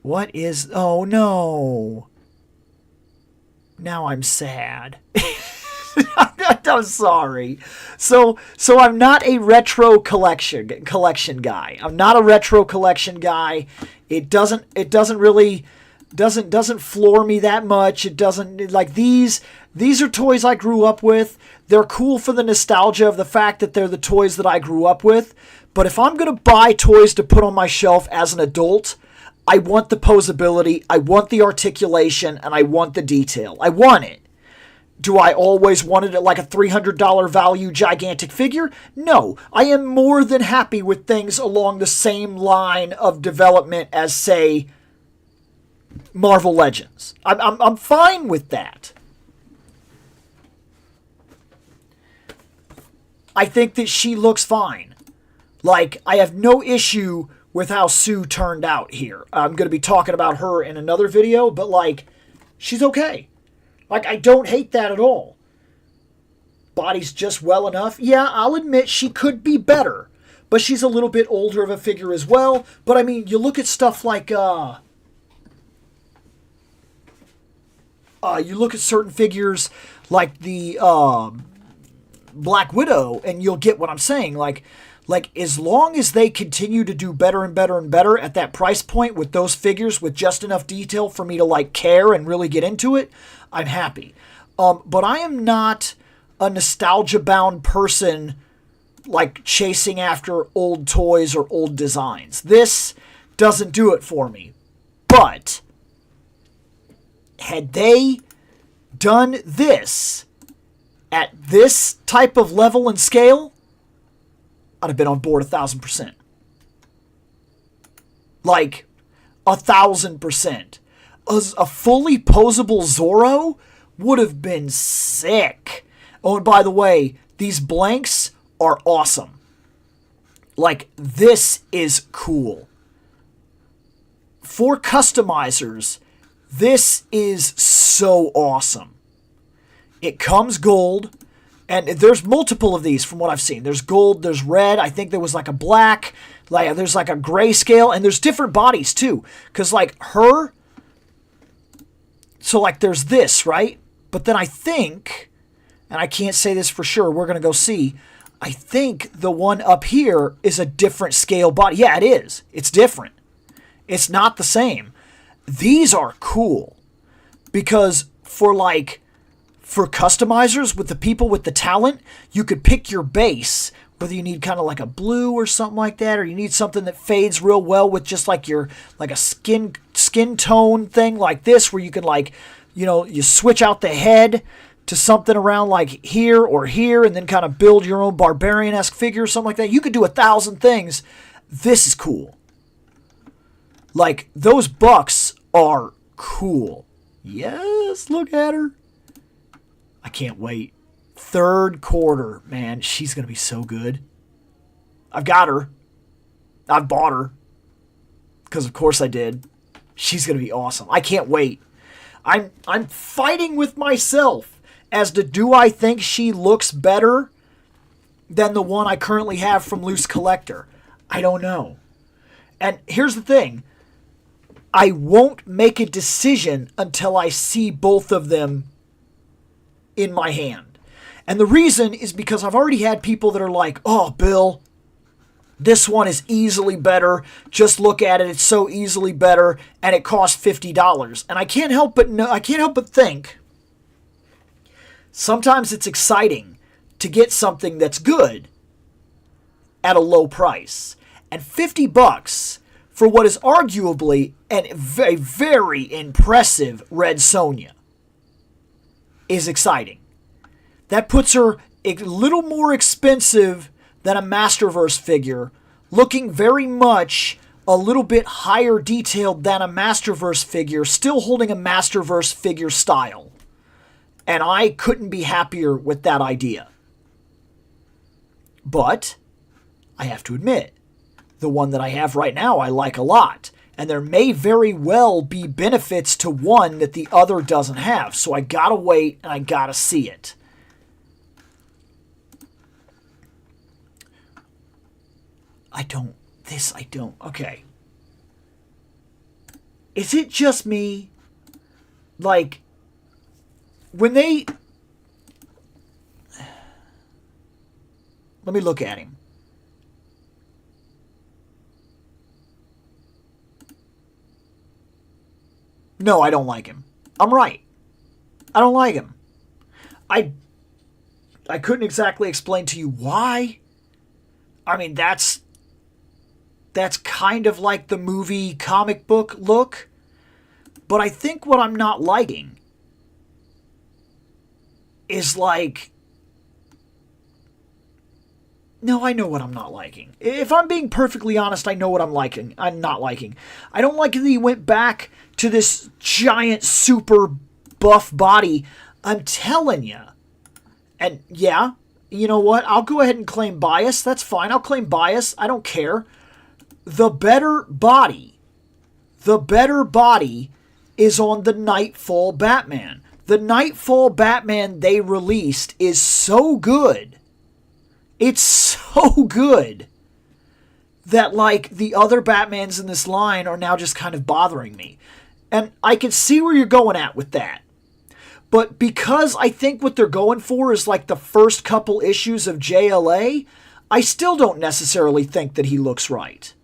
What is... Oh, no. Now I'm sad. I'm sorry. So I'm not a retro collection guy. I'm not a retro collection guy. It doesn't really floor me that much. It doesn't, like, these are toys I grew up with. They're cool for the nostalgia of the fact that they're the toys that I grew up with. But if I'm going to buy toys to put on my shelf as an adult, I want the posability, I want the articulation, and I want the detail. I want it. Do I always want it at like a $300 value gigantic figure? No. I am more than happy with things along the same line of development as, say, Marvel Legends. I'm fine with that. I think that she looks fine. Like, I have no issue with how Sue turned out here. I'm going to be talking about her in another video, but, like, she's okay. Like, I don't hate that at all. Body's just well enough. Yeah, I'll admit she could be better. But she's a little bit older of a figure as well. But, I mean, you look at stuff like, you look at certain figures like the Black Widow, and you'll get what I'm saying. Like, as long as they continue to do better and better and better at that price point with those figures with just enough detail for me to, like, care and really get into it, I'm happy. But I am not a nostalgia-bound person, like, chasing after old toys or old designs. This doesn't do it for me. But had they done this at this type of level and scale, I'd have been on board 1,000%. Like, 1,000%. A fully posable Zorro would have been sick. Oh, and by the way, these blanks are awesome. Like, this is cool. for customizers, this is so awesome. It comes gold, and there's multiple of these from what I've seen. There's gold, there's red, I think there was like a black, like there's like a grayscale, and there's different bodies too. Because like her, so like there's this, right? But then I think, and I can't say this for sure, we're going to go see, I think the one up here is a different scale body. Yeah, it is. It's different. It's not the same. These are cool because for customizers, with the people with the talent, you could pick your base, whether you need kind of like a blue or something like that, or you need something that fades real well with just like your, like a skin tone thing like this, where you can like, you know, you switch out the head to something around like here or here, and then kind of build your own barbarian-esque figure or something like that. You could do 1,000 things. This is cool. Like, those bucks are cool. Yes, look at her. I can't wait. Third quarter, man, she's going to be so good. I've got her. I've bought her. Because of course I did. She's going to be awesome. I can't wait. I'm fighting with myself as to, do I think she looks better than the one I currently have from Loose Collector? I don't know. And here's the thing. I won't make a decision until I see both of them in my hand. And the reason is because I've already had people that are like, oh, Bill, this one is easily better. Just look at it. It's so easily better. And it costs $50. And I can't help but think sometimes it's exciting to get something that's good at a low price. And $50 for what is arguably a very impressive Red Sonja is exciting. That puts her a little more expensive than a Masterverse figure, looking very much a little bit higher detailed than a Masterverse figure, still holding a Masterverse figure style. And I couldn't be happier with that idea. But I have to admit, the one that I have right now I like a lot. And there may very well be benefits to one that the other doesn't have. So I gotta wait and I gotta see it. I don't. Okay. Is it just me? Like, when they... Let me look at him. No, I don't like him. I'm right. I don't like him. I couldn't exactly explain to you why. I mean, that's kind of like the movie comic book look. But I think what I'm not liking is like... No, I know what I'm not liking. If I'm being perfectly honest, I know what I'm not liking. I don't like that he went back to this giant, super buff body. I'm telling you. And yeah, you know what? I'll go ahead and claim bias. That's fine. I'll claim bias. I don't care. The better body is on the Nightfall Batman. The Nightfall Batman they released is so good. It's so good that, like, the other Batmans in this line are now just kind of bothering me. And I can see where you're going at with that. But because I think what they're going for is, like, the first couple issues of JLA, I still don't necessarily think that he looks right.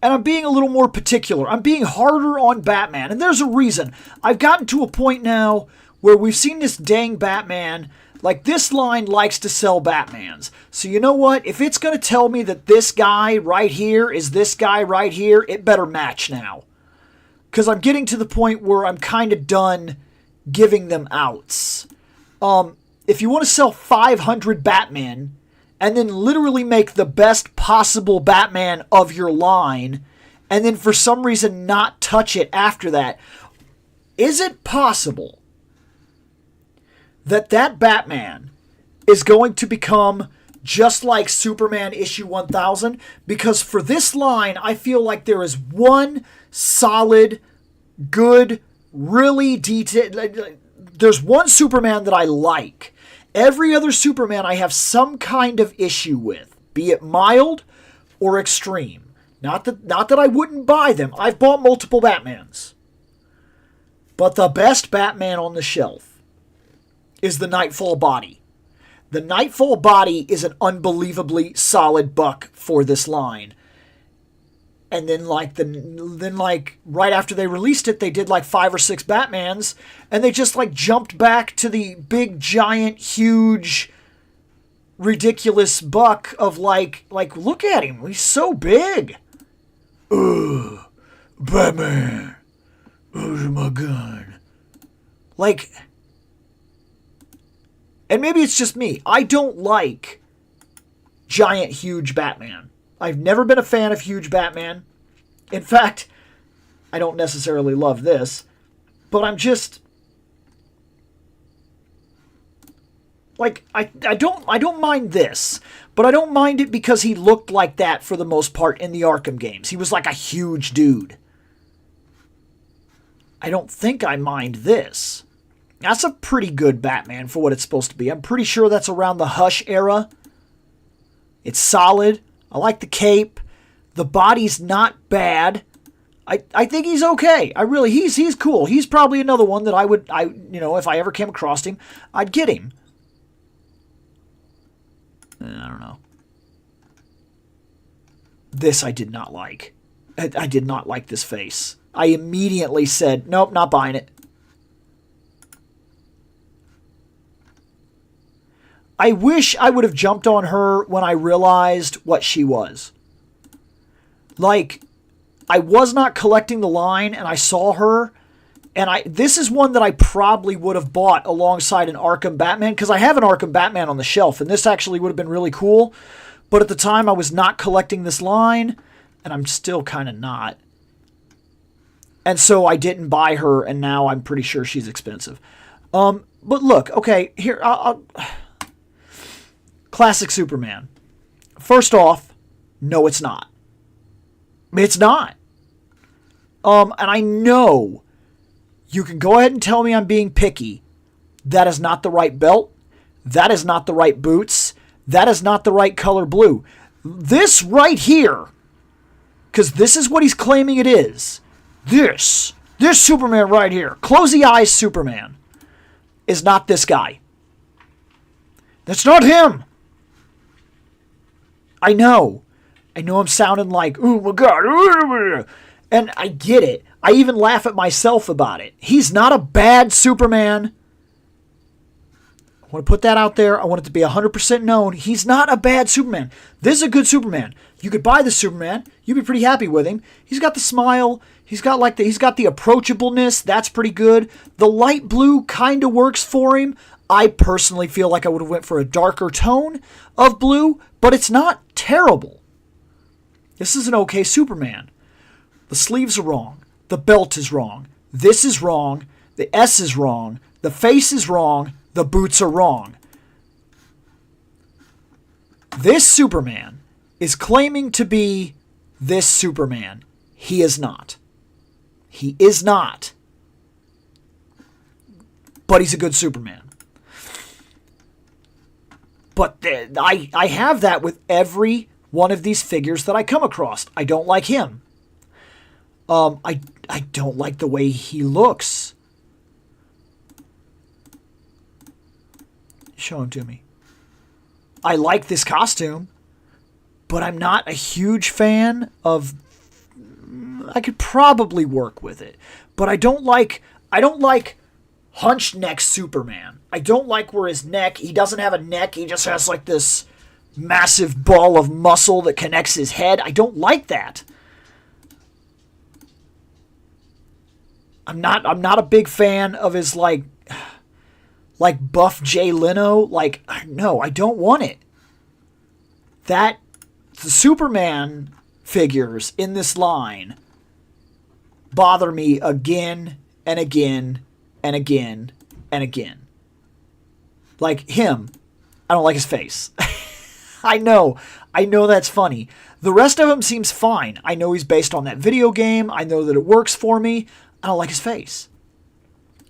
And I'm being a little more particular. I'm being harder on Batman. And there's a reason. I've gotten to a point now where we've seen this dang Batman... Like, this line likes to sell Batmans. So you know what? If it's going to tell me that this guy right here is this guy right here, it better match now. Because I'm getting to the point where I'm kind of done giving them outs. If you want to sell 500 Batman and then literally make the best possible Batman of your line and then for some reason not touch it after that, is it possible that Batman is going to become just like Superman issue 1000, because for this line, I feel like there is one solid, good, really detailed... There's one Superman that I like. Every other Superman I have some kind of issue with, be it mild or extreme. Not that I wouldn't buy them. I've bought multiple Batmans. But the best Batman on the shelf is the Nightfall body. The Nightfall body is an unbelievably solid buck for this line. And then right after they released it, they did like 5 or 6 Batmans, and they just like jumped back to the big, giant, huge, ridiculous buck of like look at him, he's so big. Ugh, Batman, where's my gun? Like, and maybe it's just me. I don't like giant, huge Batman. I've never been a fan of huge Batman. In fact, I don't necessarily love this, but I'm just like I don't mind this, but I don't mind it because he looked like that for the most part in the Arkham games. He was like a huge dude. I don't think I mind this. That's a pretty good Batman for what it's supposed to be. I'm pretty sure that's around the Hush era. It's solid. I like the cape. The body's not bad. I think he's okay. He's cool. He's probably another one that if I ever came across him, I'd get him. I don't know. This I did not like. I did not like this face. I immediately said, nope, not buying it. I wish I would have jumped on her when I realized what she was. Like, I was not collecting the line, and I saw her, and this is one that I probably would have bought alongside an Arkham Batman, because I have an Arkham Batman on the shelf, and this actually would have been really cool. But at the time, I was not collecting this line, and I'm still kind of not. And so I didn't buy her, and now I'm pretty sure she's expensive. But look, okay, here, Classic Superman. First off, no, it's not. It's not. And I know you can go ahead and tell me I'm being picky. That is not the right belt. That is not the right boots. That is not the right color blue. This right here, because this is what he's claiming it is. This Superman right here, closey eyes Superman, is not this guy. That's not him. I know I'm sounding like, oh my God. And I get it. I even laugh at myself about it. He's not a bad Superman. I want to put that out there. I want it to be 100% known. He's not a bad Superman. This is a good Superman. You could buy the Superman. You'd be pretty happy with him. He's got the smile. He's got the approachableness. That's pretty good. The light blue kind of works for him. I personally feel like I would have went for a darker tone of blue, but it's not terrible. This is an okay Superman. The sleeves are wrong. The belt is wrong. This is wrong. The S is wrong. The face is wrong. The boots are wrong. This Superman is claiming to be this Superman. He is not. He is not. But he's a good Superman. But I have that with every one of these figures that I come across. I don't like him. I don't like the way he looks. Show him to me. I like this costume, but I'm not a huge fan of... I could probably work with it, but I don't like hunched neck Superman. I don't like where his neck, he doesn't have a neck, he just has like this massive ball of muscle that connects his head. I don't like that. I'm not a big fan of his like buff Jay Leno. Like, no, I don't want it. The Superman figures in this line bother me again and again and again and again. Like him, I don't like his face. I know that's funny. The rest of him seems fine. I know he's based on that video game. I know that it works for me. I don't like his face.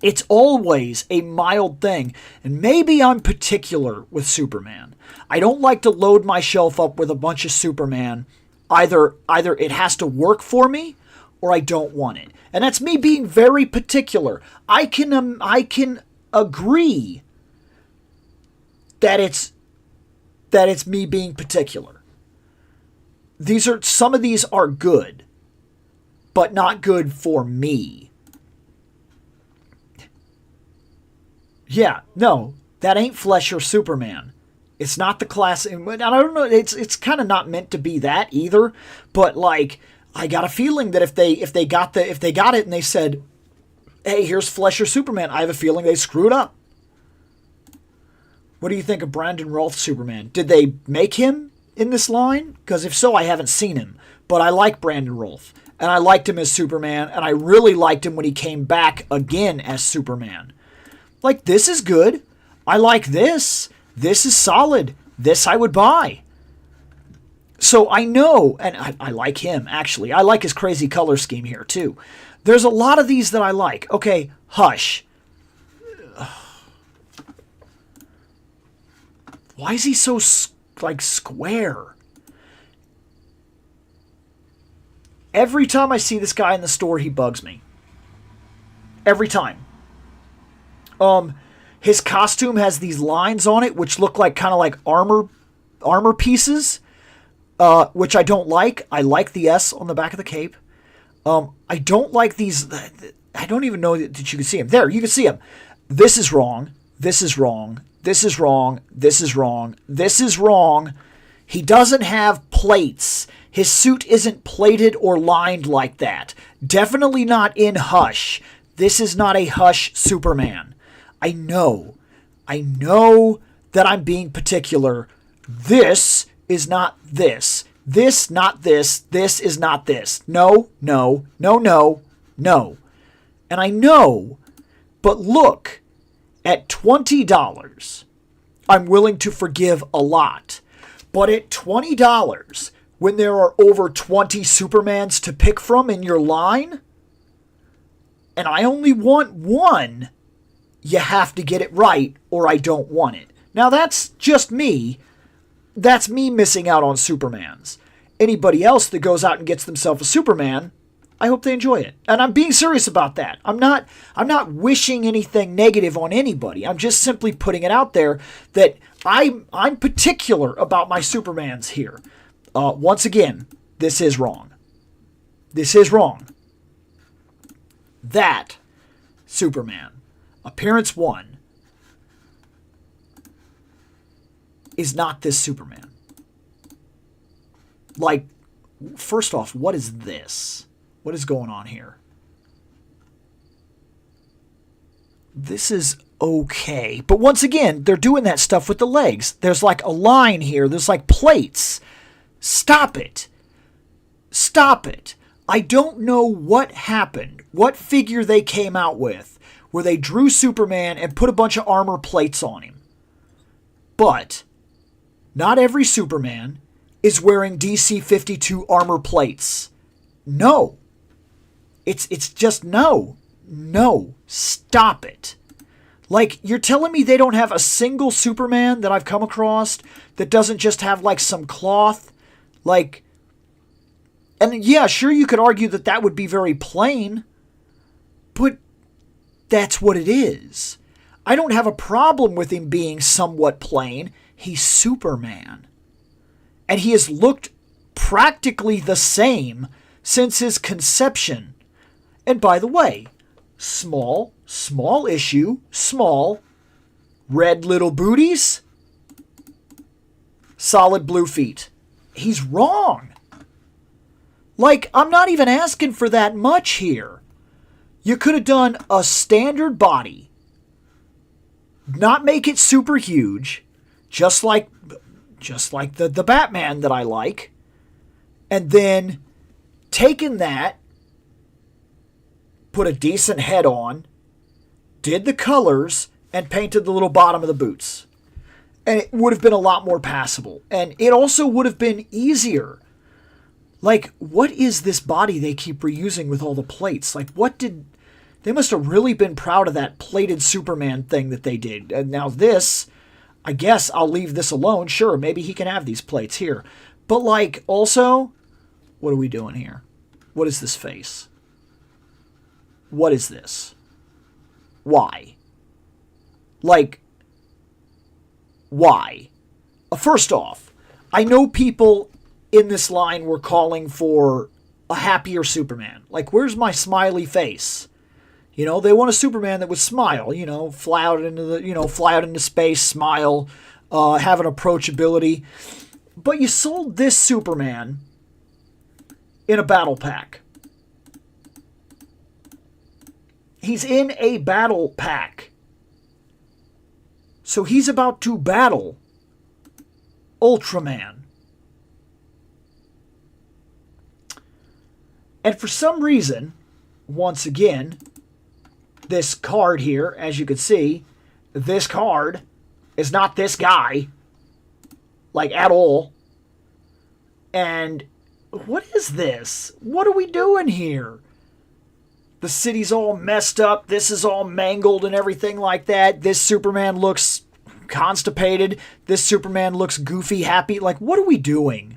It's always a mild thing, and maybe I'm particular with Superman. I don't like to load my shelf up with a bunch of Superman. Either it has to work for me, or I don't want it. And that's me being very particular. I can agree that it's me being particular. Some of these are good, but not good for me. Yeah, no, that ain't Fleischer Superman. It's not the class. And I don't know. It's kind of not meant to be that either. But like, I got a feeling that if they got it and they said, "Hey, here's Fleischer Superman," I have a feeling they screwed up. What do you think of Brandon Routh Superman? Did they make him in this line? Because if so, I haven't seen him. But I like Brandon Routh, and I liked him as Superman, and I really liked him when he came back again as Superman. Like, this is good. I like this. This is solid. This I would buy. So I know, and I like him, actually. I like his crazy color scheme here, too. There's a lot of these that I like. Okay, Hush. Why is he so, square? Every time I see this guy in the store, he bugs me. Every time. His costume has these lines on it, which look like kind of like armor pieces, which I don't like. I like the S on the back of the cape. I don't like these. I don't even know that you can see him. There, you can see him. This is wrong. This is wrong. This is wrong. This is wrong. This is wrong. He doesn't have plates. His suit isn't plated or lined like that. Definitely not in Hush. This is not a Hush Superman. I know that I'm being particular. This is not this. This, not this. This is not this. No. And I know, but look, at $20, I'm willing to forgive a lot. But at $20, when there are over 20 Supermans to pick from in your line, and I only want one, you have to get it right or I don't want it. Now that's just me. That's me missing out on Supermans. Anybody else that goes out and gets themselves a Superman, I hope they enjoy it. And I'm being serious about that. I'm not wishing anything negative on anybody. I'm just simply putting it out there that I'm particular about my Supermans here. Once again, this is wrong. This is wrong. That Superman, Appearance 1, is not this Superman. Like, first off, what is this? What is going on here? This is okay. But once again, they're doing that stuff with the legs. There's like a line here. There's like plates. Stop it. Stop it. I don't know what happened, what figure they came out with, where they drew Superman and put a bunch of armor plates on him. But not every Superman is wearing DC 52 armor plates. No. It's just no. No. Stop it. Like, you're telling me they don't have a single Superman that I've come across that doesn't just have, like, some cloth? Like, and yeah, sure, you could argue that that would be very plain, but that's what it is. I don't have a problem with him being somewhat plain. He's Superman. And he has looked practically the same since his conception. And by the way, small issue, small, red little booties, solid blue feet. He's wrong. Like, I'm not even asking for that much here. You could have done a standard body, not make it super huge, just like the Batman that I like, and then taken that, put a decent head on, did the colors, and painted the little bottom of the boots. And it would have been a lot more passable. And it also would have been easier. Like, what is this body they keep reusing with all the plates? Like, what did... They must have really been proud of that plated Superman thing that they did. And now this, I guess I'll leave this alone. Sure, maybe he can have these plates here. But, like, also, what are we doing here? What is this face? What is this? Why? Like, why? First off, I know people in this line were calling for a happier Superman. Like, where's my smiley face? You know, they want a Superman that would smile, you know, fly out into space, smile, have an approachability. But you sold this Superman in a battle pack. He's in a battle pack. So he's about to battle Ultraman. And for some reason, once again, this card here, as you can see, this card is not this guy, like, at all. And what is this? What are we doing here? The city's all messed up. This is all mangled and everything like that. This Superman looks constipated. This Superman looks goofy, happy. Like, what are we doing?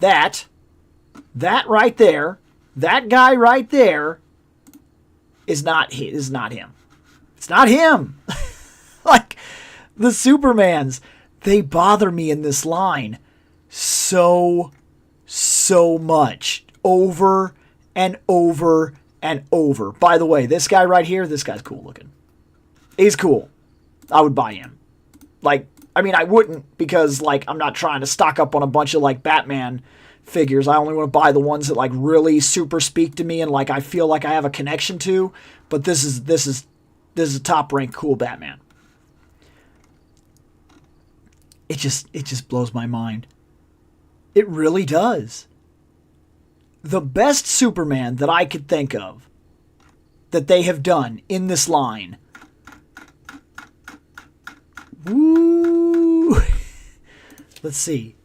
That right there, that guy right there is not him. It's not him. Like, the Supermans, they bother me in this line so much. Over and over and over. By the way, this guy right here, this guy's cool looking. He's cool. I would buy him. Like, I mean, I wouldn't because, like, I'm not trying to stock up on a bunch of, like, Batman figures. I only want to buy the ones that, like, really super speak to me and, like, I feel like I have a connection to. But this is a top rank cool Batman. It just blows my mind. It really does. The best Superman that I could think of that they have done in this line. Woo! Let's see.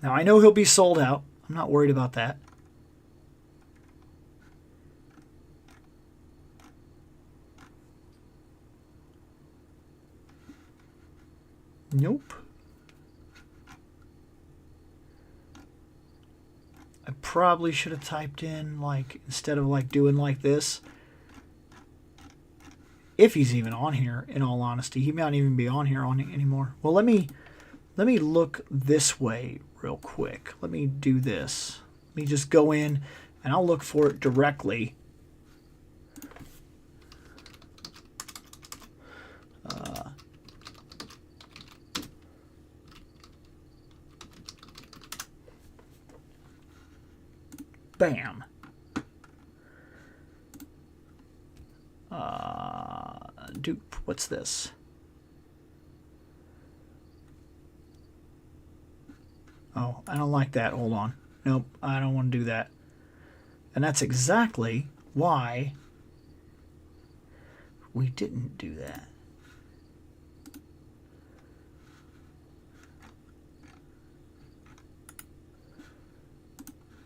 Now, I know he'll be sold out. I'm not worried about that. Nope. I probably should have typed in, like, instead of, like, doing like this. If he's even on here, in all honesty. He might not even be on here anymore. Well, let me look this way real quick. Let me do this. Let me just go in, and I'll look for it directly. Bam. Dupe. What's this? Oh, I don't like that. Hold on. Nope, I don't want to do that. And that's exactly why we didn't do that.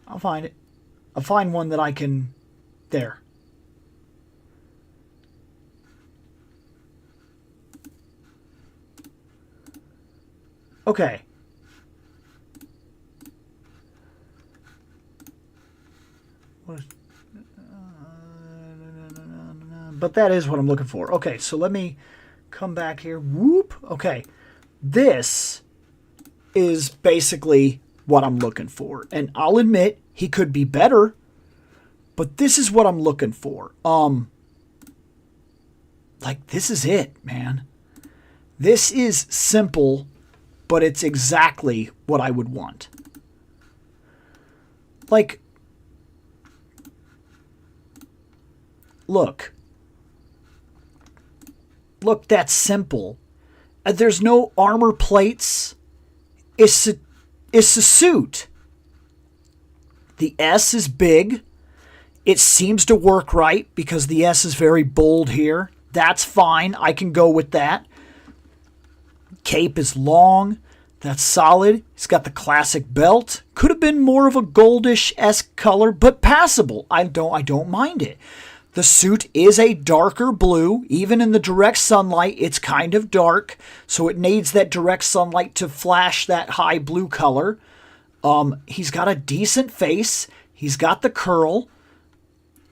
I'll find it. I'll find one that I can... There. Okay. What is, but that is what I'm looking for. Okay, so let me come back here. Whoop. Okay. This is basically what I'm looking for. And I'll admit, he could be better, but this is what I'm looking for. Like, this is it, man. This is simple, but it's exactly what I would want. Like, look. Look, that's simple. There's no armor plates. It's a suit. The S is big. It seems to work right because the S is very bold here. That's fine. I can go with that. Cape is long. That's solid. He's got the classic belt. Could have been more of a goldish-esque color, but passable. I don't mind it. The suit is a darker blue. Even in the direct sunlight, it's kind of dark, so it needs that direct sunlight to flash that high blue color. He's got a decent face. He's got the curl.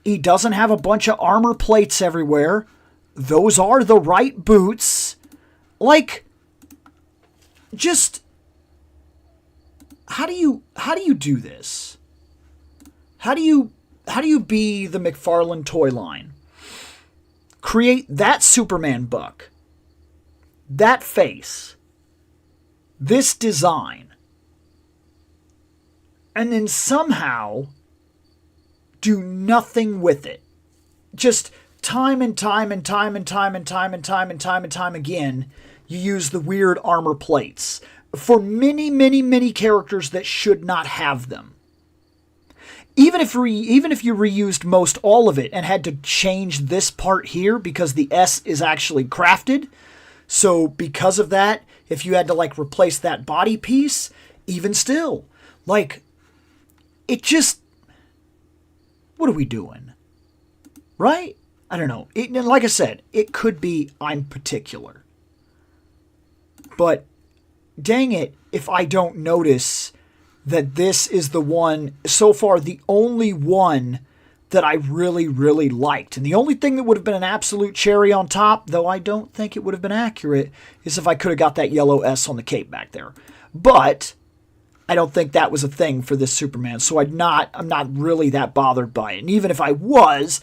He doesn't have a bunch of armor plates everywhere. Those are the right boots. Like, just how do you do this? How do you be the McFarlane toy line? Create that Superman buck, that face, this design, and then somehow do nothing with it. Just time and time again, you use the weird armor plates for many characters that should not have them. Even if you reused most all of it and had to change this part here because the S is actually crafted, so because of that, if you had to like replace that body piece, even still, like, it just, what are we doing? Right? I don't know. Like I said, it could be I'm particular. But dang it if I don't notice that this is the one, so far the only one that I really liked. And the only thing that would have been an absolute cherry on top, though I don't think it would have been accurate, is if I could have got that yellow S on the cape back there. But I don't think that was a thing for this Superman, so I'm not really that bothered by it. And even if I was,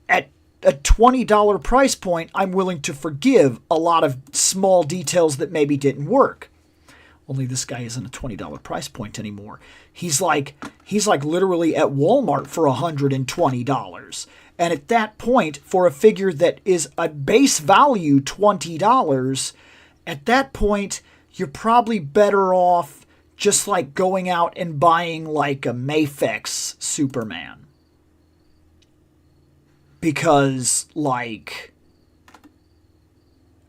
at a $20 price point, I'm willing to forgive a lot of small details that maybe didn't work. Only this guy isn't a $20 price point anymore. He's like literally at Walmart for $120. And at that point, for a figure that is a base value $20, at that point, you're probably better off just like going out and buying like a Mafex Superman. Because, like,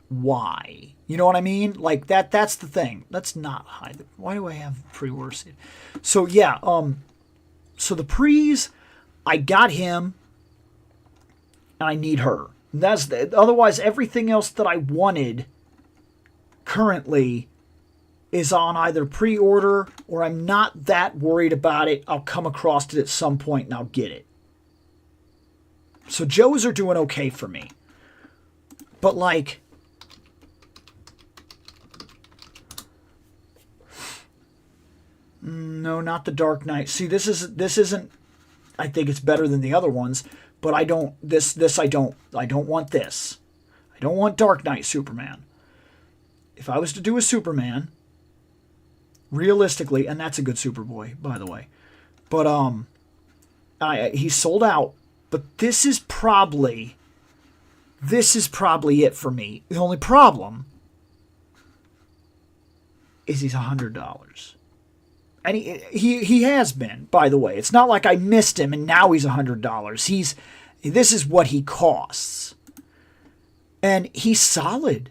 why? You know what I mean? Like, that's the thing. Let's not hide it. Why do I have pre-worst? So, yeah, so the pre's, I got him, and I need her. And otherwise, everything else that I wanted currently is on either pre-order or I'm not that worried about it. I'll come across it at some point and I'll get it. So Joes are doing okay for me. But like, no, not the Dark Knight. See, this isn't, I think it's better than the other ones, but I don't want this. I don't want Dark Knight Superman. If I was to do a Superman, realistically, and that's a good Superboy, by the way, but he's sold out. But this is probably it for me. The only problem is he's $100. And he has been, by the way. It's not like I missed him and now he's $100. This is what he costs. And he's solid.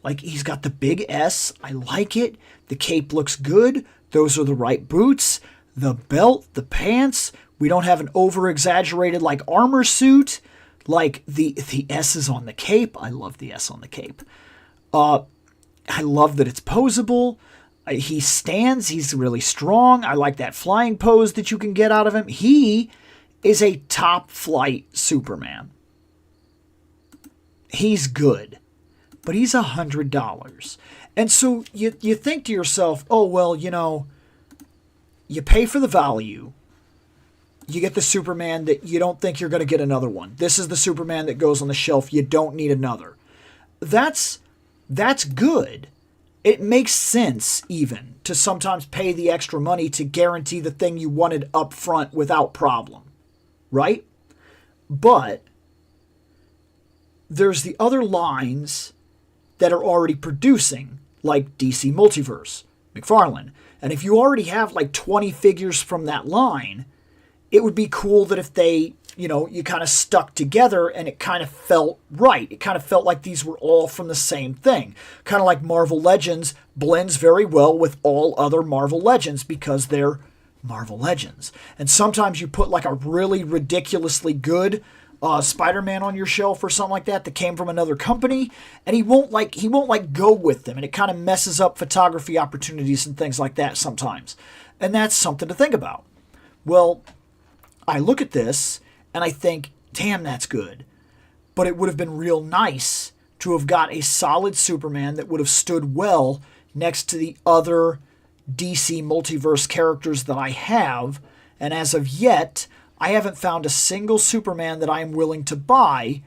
Like, he's got the big S. I like it. The cape looks good. Those are the right boots. The belt, the pants. We don't have an over-exaggerated, like, armor suit. Like, the S is on the cape. I love the S on the cape. I love that it's posable. He stands. He's really strong. I like that flying pose that you can get out of him. He is a top-flight Superman. He's good. But he's $100. And so you think to yourself, oh, well, you know, you pay for the value. You get the Superman that you don't think you're going to get another one. This is the Superman that goes on the shelf. You don't need another. That's good. It makes sense even to sometimes pay the extra money to guarantee the thing you wanted up front without problem. Right? But there's the other lines that are already producing, like DC Multiverse, McFarlane. And if you already have like 20 figures from that line, it would be cool that if they, you kind of stuck together and it kind of felt right. It kind of felt like these were all from the same thing. Kind of like Marvel Legends blends very well with all other Marvel Legends because they're Marvel Legends. And sometimes you put like a really ridiculously good Spider-Man on your shelf or something like that came from another company, and he won't go with them, and it kind of messes up photography opportunities and things like that sometimes. And that's something to think about. Well, I look at this and I think, damn, that's good. But it would have been real nice to have got a solid Superman that would have stood well next to the other DC multiverse characters that I have. And as of yet, I haven't found a single Superman that I am willing to buy,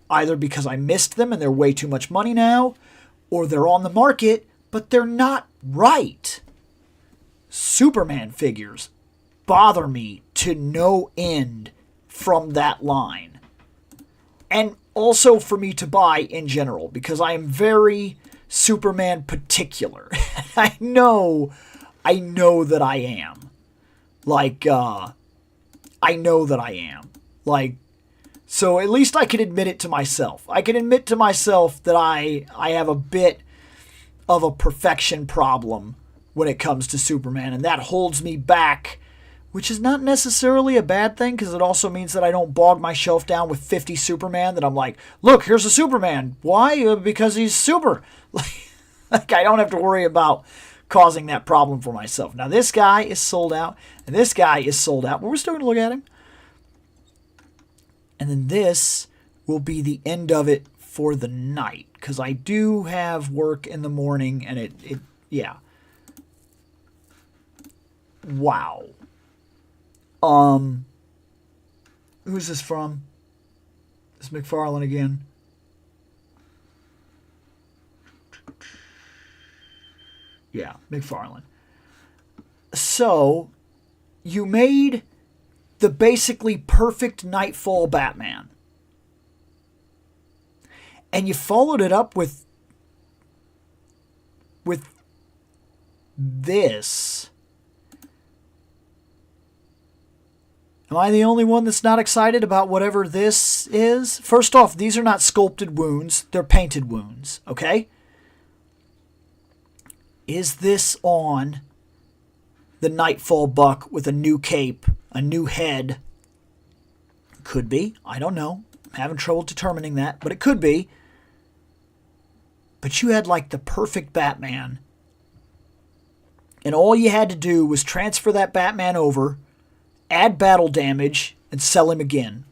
either because I missed them and they're way too much money now, or they're on the market, but they're not right. Superman figures bother me to no end from that line. And also for me to buy in general, because I am very Superman particular. I know that I am. I know that I am. So at least I can admit it to myself. I can admit to myself that I have a bit of a perfection problem when it comes to Superman, and that holds me back, which is not necessarily a bad thing, because it also means that I don't bog my shelf down with 50 Superman that I'm like, look, here's a Superman. Why? Because he's super. Like I don't have to worry about causing that problem for myself. Now this guy is sold out, and this guy is sold out, but we're still going to look at him. And then this will be the end of it for the night, because I do have work in the morning, and yeah. Wow. Who's this from? This McFarlane again. Yeah, McFarlane. So, you made the basically perfect Nightfall Batman. And you followed it up with this. Am I the only one that's not excited about whatever this is? First off, these are not sculpted wounds. They're painted wounds, okay? Is this on the Nightfall Buck with a new cape, a new head? Could be. I don't know. I'm having trouble determining that, but it could be. But you had like the perfect Batman. And all you had to do was transfer that Batman over, add battle damage, and sell him again.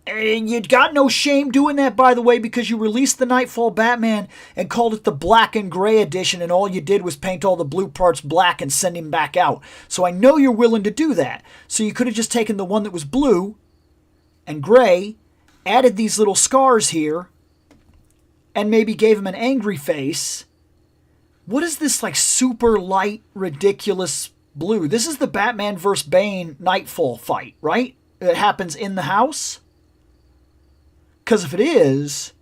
And you got no shame doing that, by the way, because you released the Nightfall Batman and called it the Black and Gray edition, and all you did was paint all the blue parts black and send him back out. So I know you're willing to do that. So you could have just taken the one that was blue and gray, added these little scars here, and maybe gave him an angry face. What is this like super light, ridiculous blue? This is the Batman vs. Bane Nightfall fight, right? It happens in the house? Because if it is,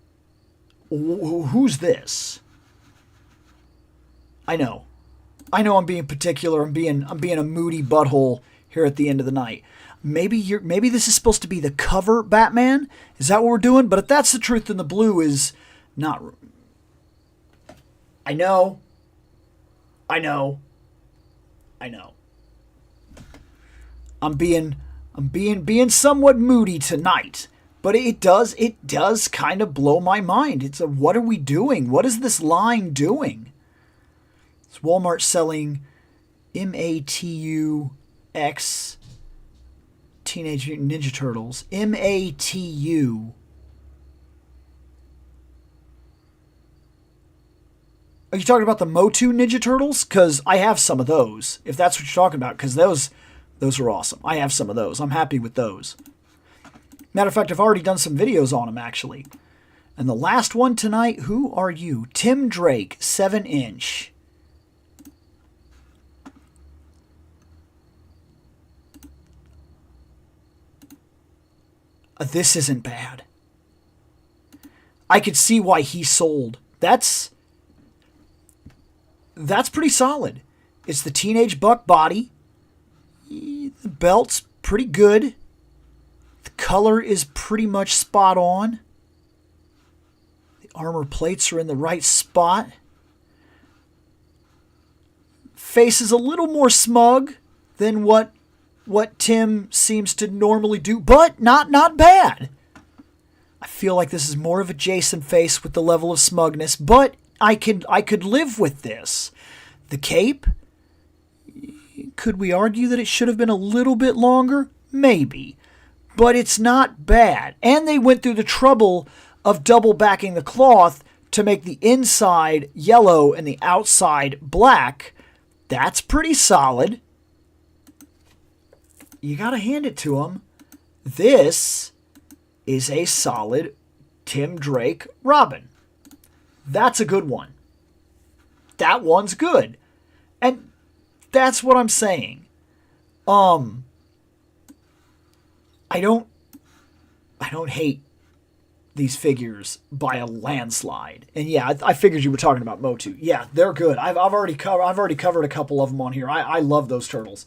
who's this? I know I'm being particular. I'm being a moody butthole here at the end of the night. Maybe this is supposed to be the cover Batman? Is that what we're doing? But if that's the truth, then the blue is not. I know. I'm being somewhat moody tonight. But it does kind of blow my mind. What are we doing? What is this line doing? It's Walmart selling MATU-X Teenage Mutant Ninja Turtles. MATU. Are you talking about the Motu Ninja Turtles? Because I have some of those, if that's what you're talking about, because those are awesome. I have some of those. I'm happy with those. Matter of fact, I've already done some videos on them, actually. And the last one tonight, who are you? Tim Drake, 7-inch. This isn't bad. I could see why he sold. That's pretty solid. It's the Teenage Buck body. The belt's pretty good. color is pretty much spot on. The armor plates are in the right spot. Face is a little more smug than what Tim seems to normally do, but not bad. I feel like this is more of a Jason face with the level of smugness, but I could live with this. The cape, could we argue that it should have been a little bit longer? Maybe. But it's not bad. And they went through the trouble of double backing the cloth to make the inside yellow and the outside black. That's pretty solid. You gotta hand it to them. This is a solid Tim Drake Robin. That's a good one. That one's good. And that's what I'm saying. I don't hate these figures by a landslide. And yeah, I figured you were talking about Motu. Yeah, they're good. I've already covered a couple of them on here. I love those turtles.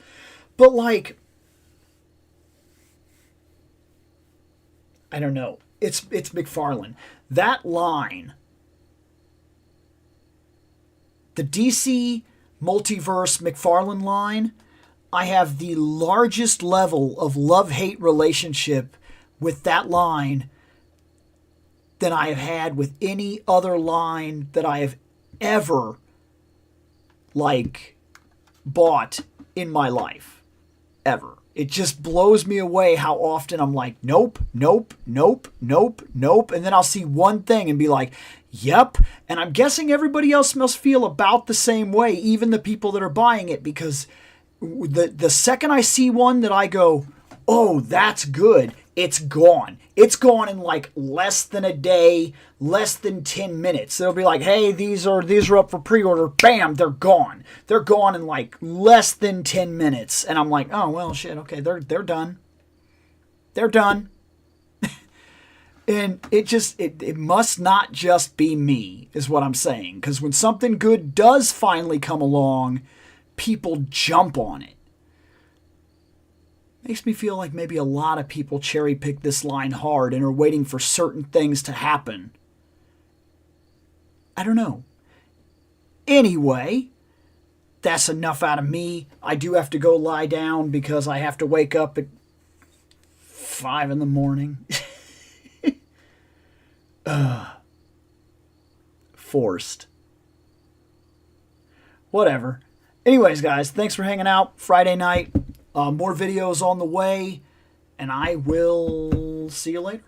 But like, I don't know. It's McFarlane. That line, the DC Multiverse McFarlane line, I have the largest level of love-hate relationship with that line than I have had with any other line that I have ever, bought in my life. Ever. It just blows me away how often I'm like, nope, nope, nope, nope, nope. And then I'll see one thing and be like, yep. And I'm guessing everybody else must feel about the same way, even the people that are buying it, because the second I see one that I go, oh, that's good, it's gone. It's gone in like less than a day, less than 10 minutes. They'll be like, hey, these are up for pre-order. Bam, they're gone. They're gone in like less than 10 minutes. And I'm like, oh, well, shit, okay, they're done. They're done. And it must not just be me, is what I'm saying. Because when something good does finally come along, people jump on it. Makes me feel like maybe a lot of people cherry pick this line hard and are waiting for certain things to happen. I don't know. Anyway, that's enough out of me. I do have to go lie down because I have to wake up at 5 in the morning. Forced. Whatever. Anyways, guys, thanks for hanging out. Friday night. More videos on the way, and I will see you later.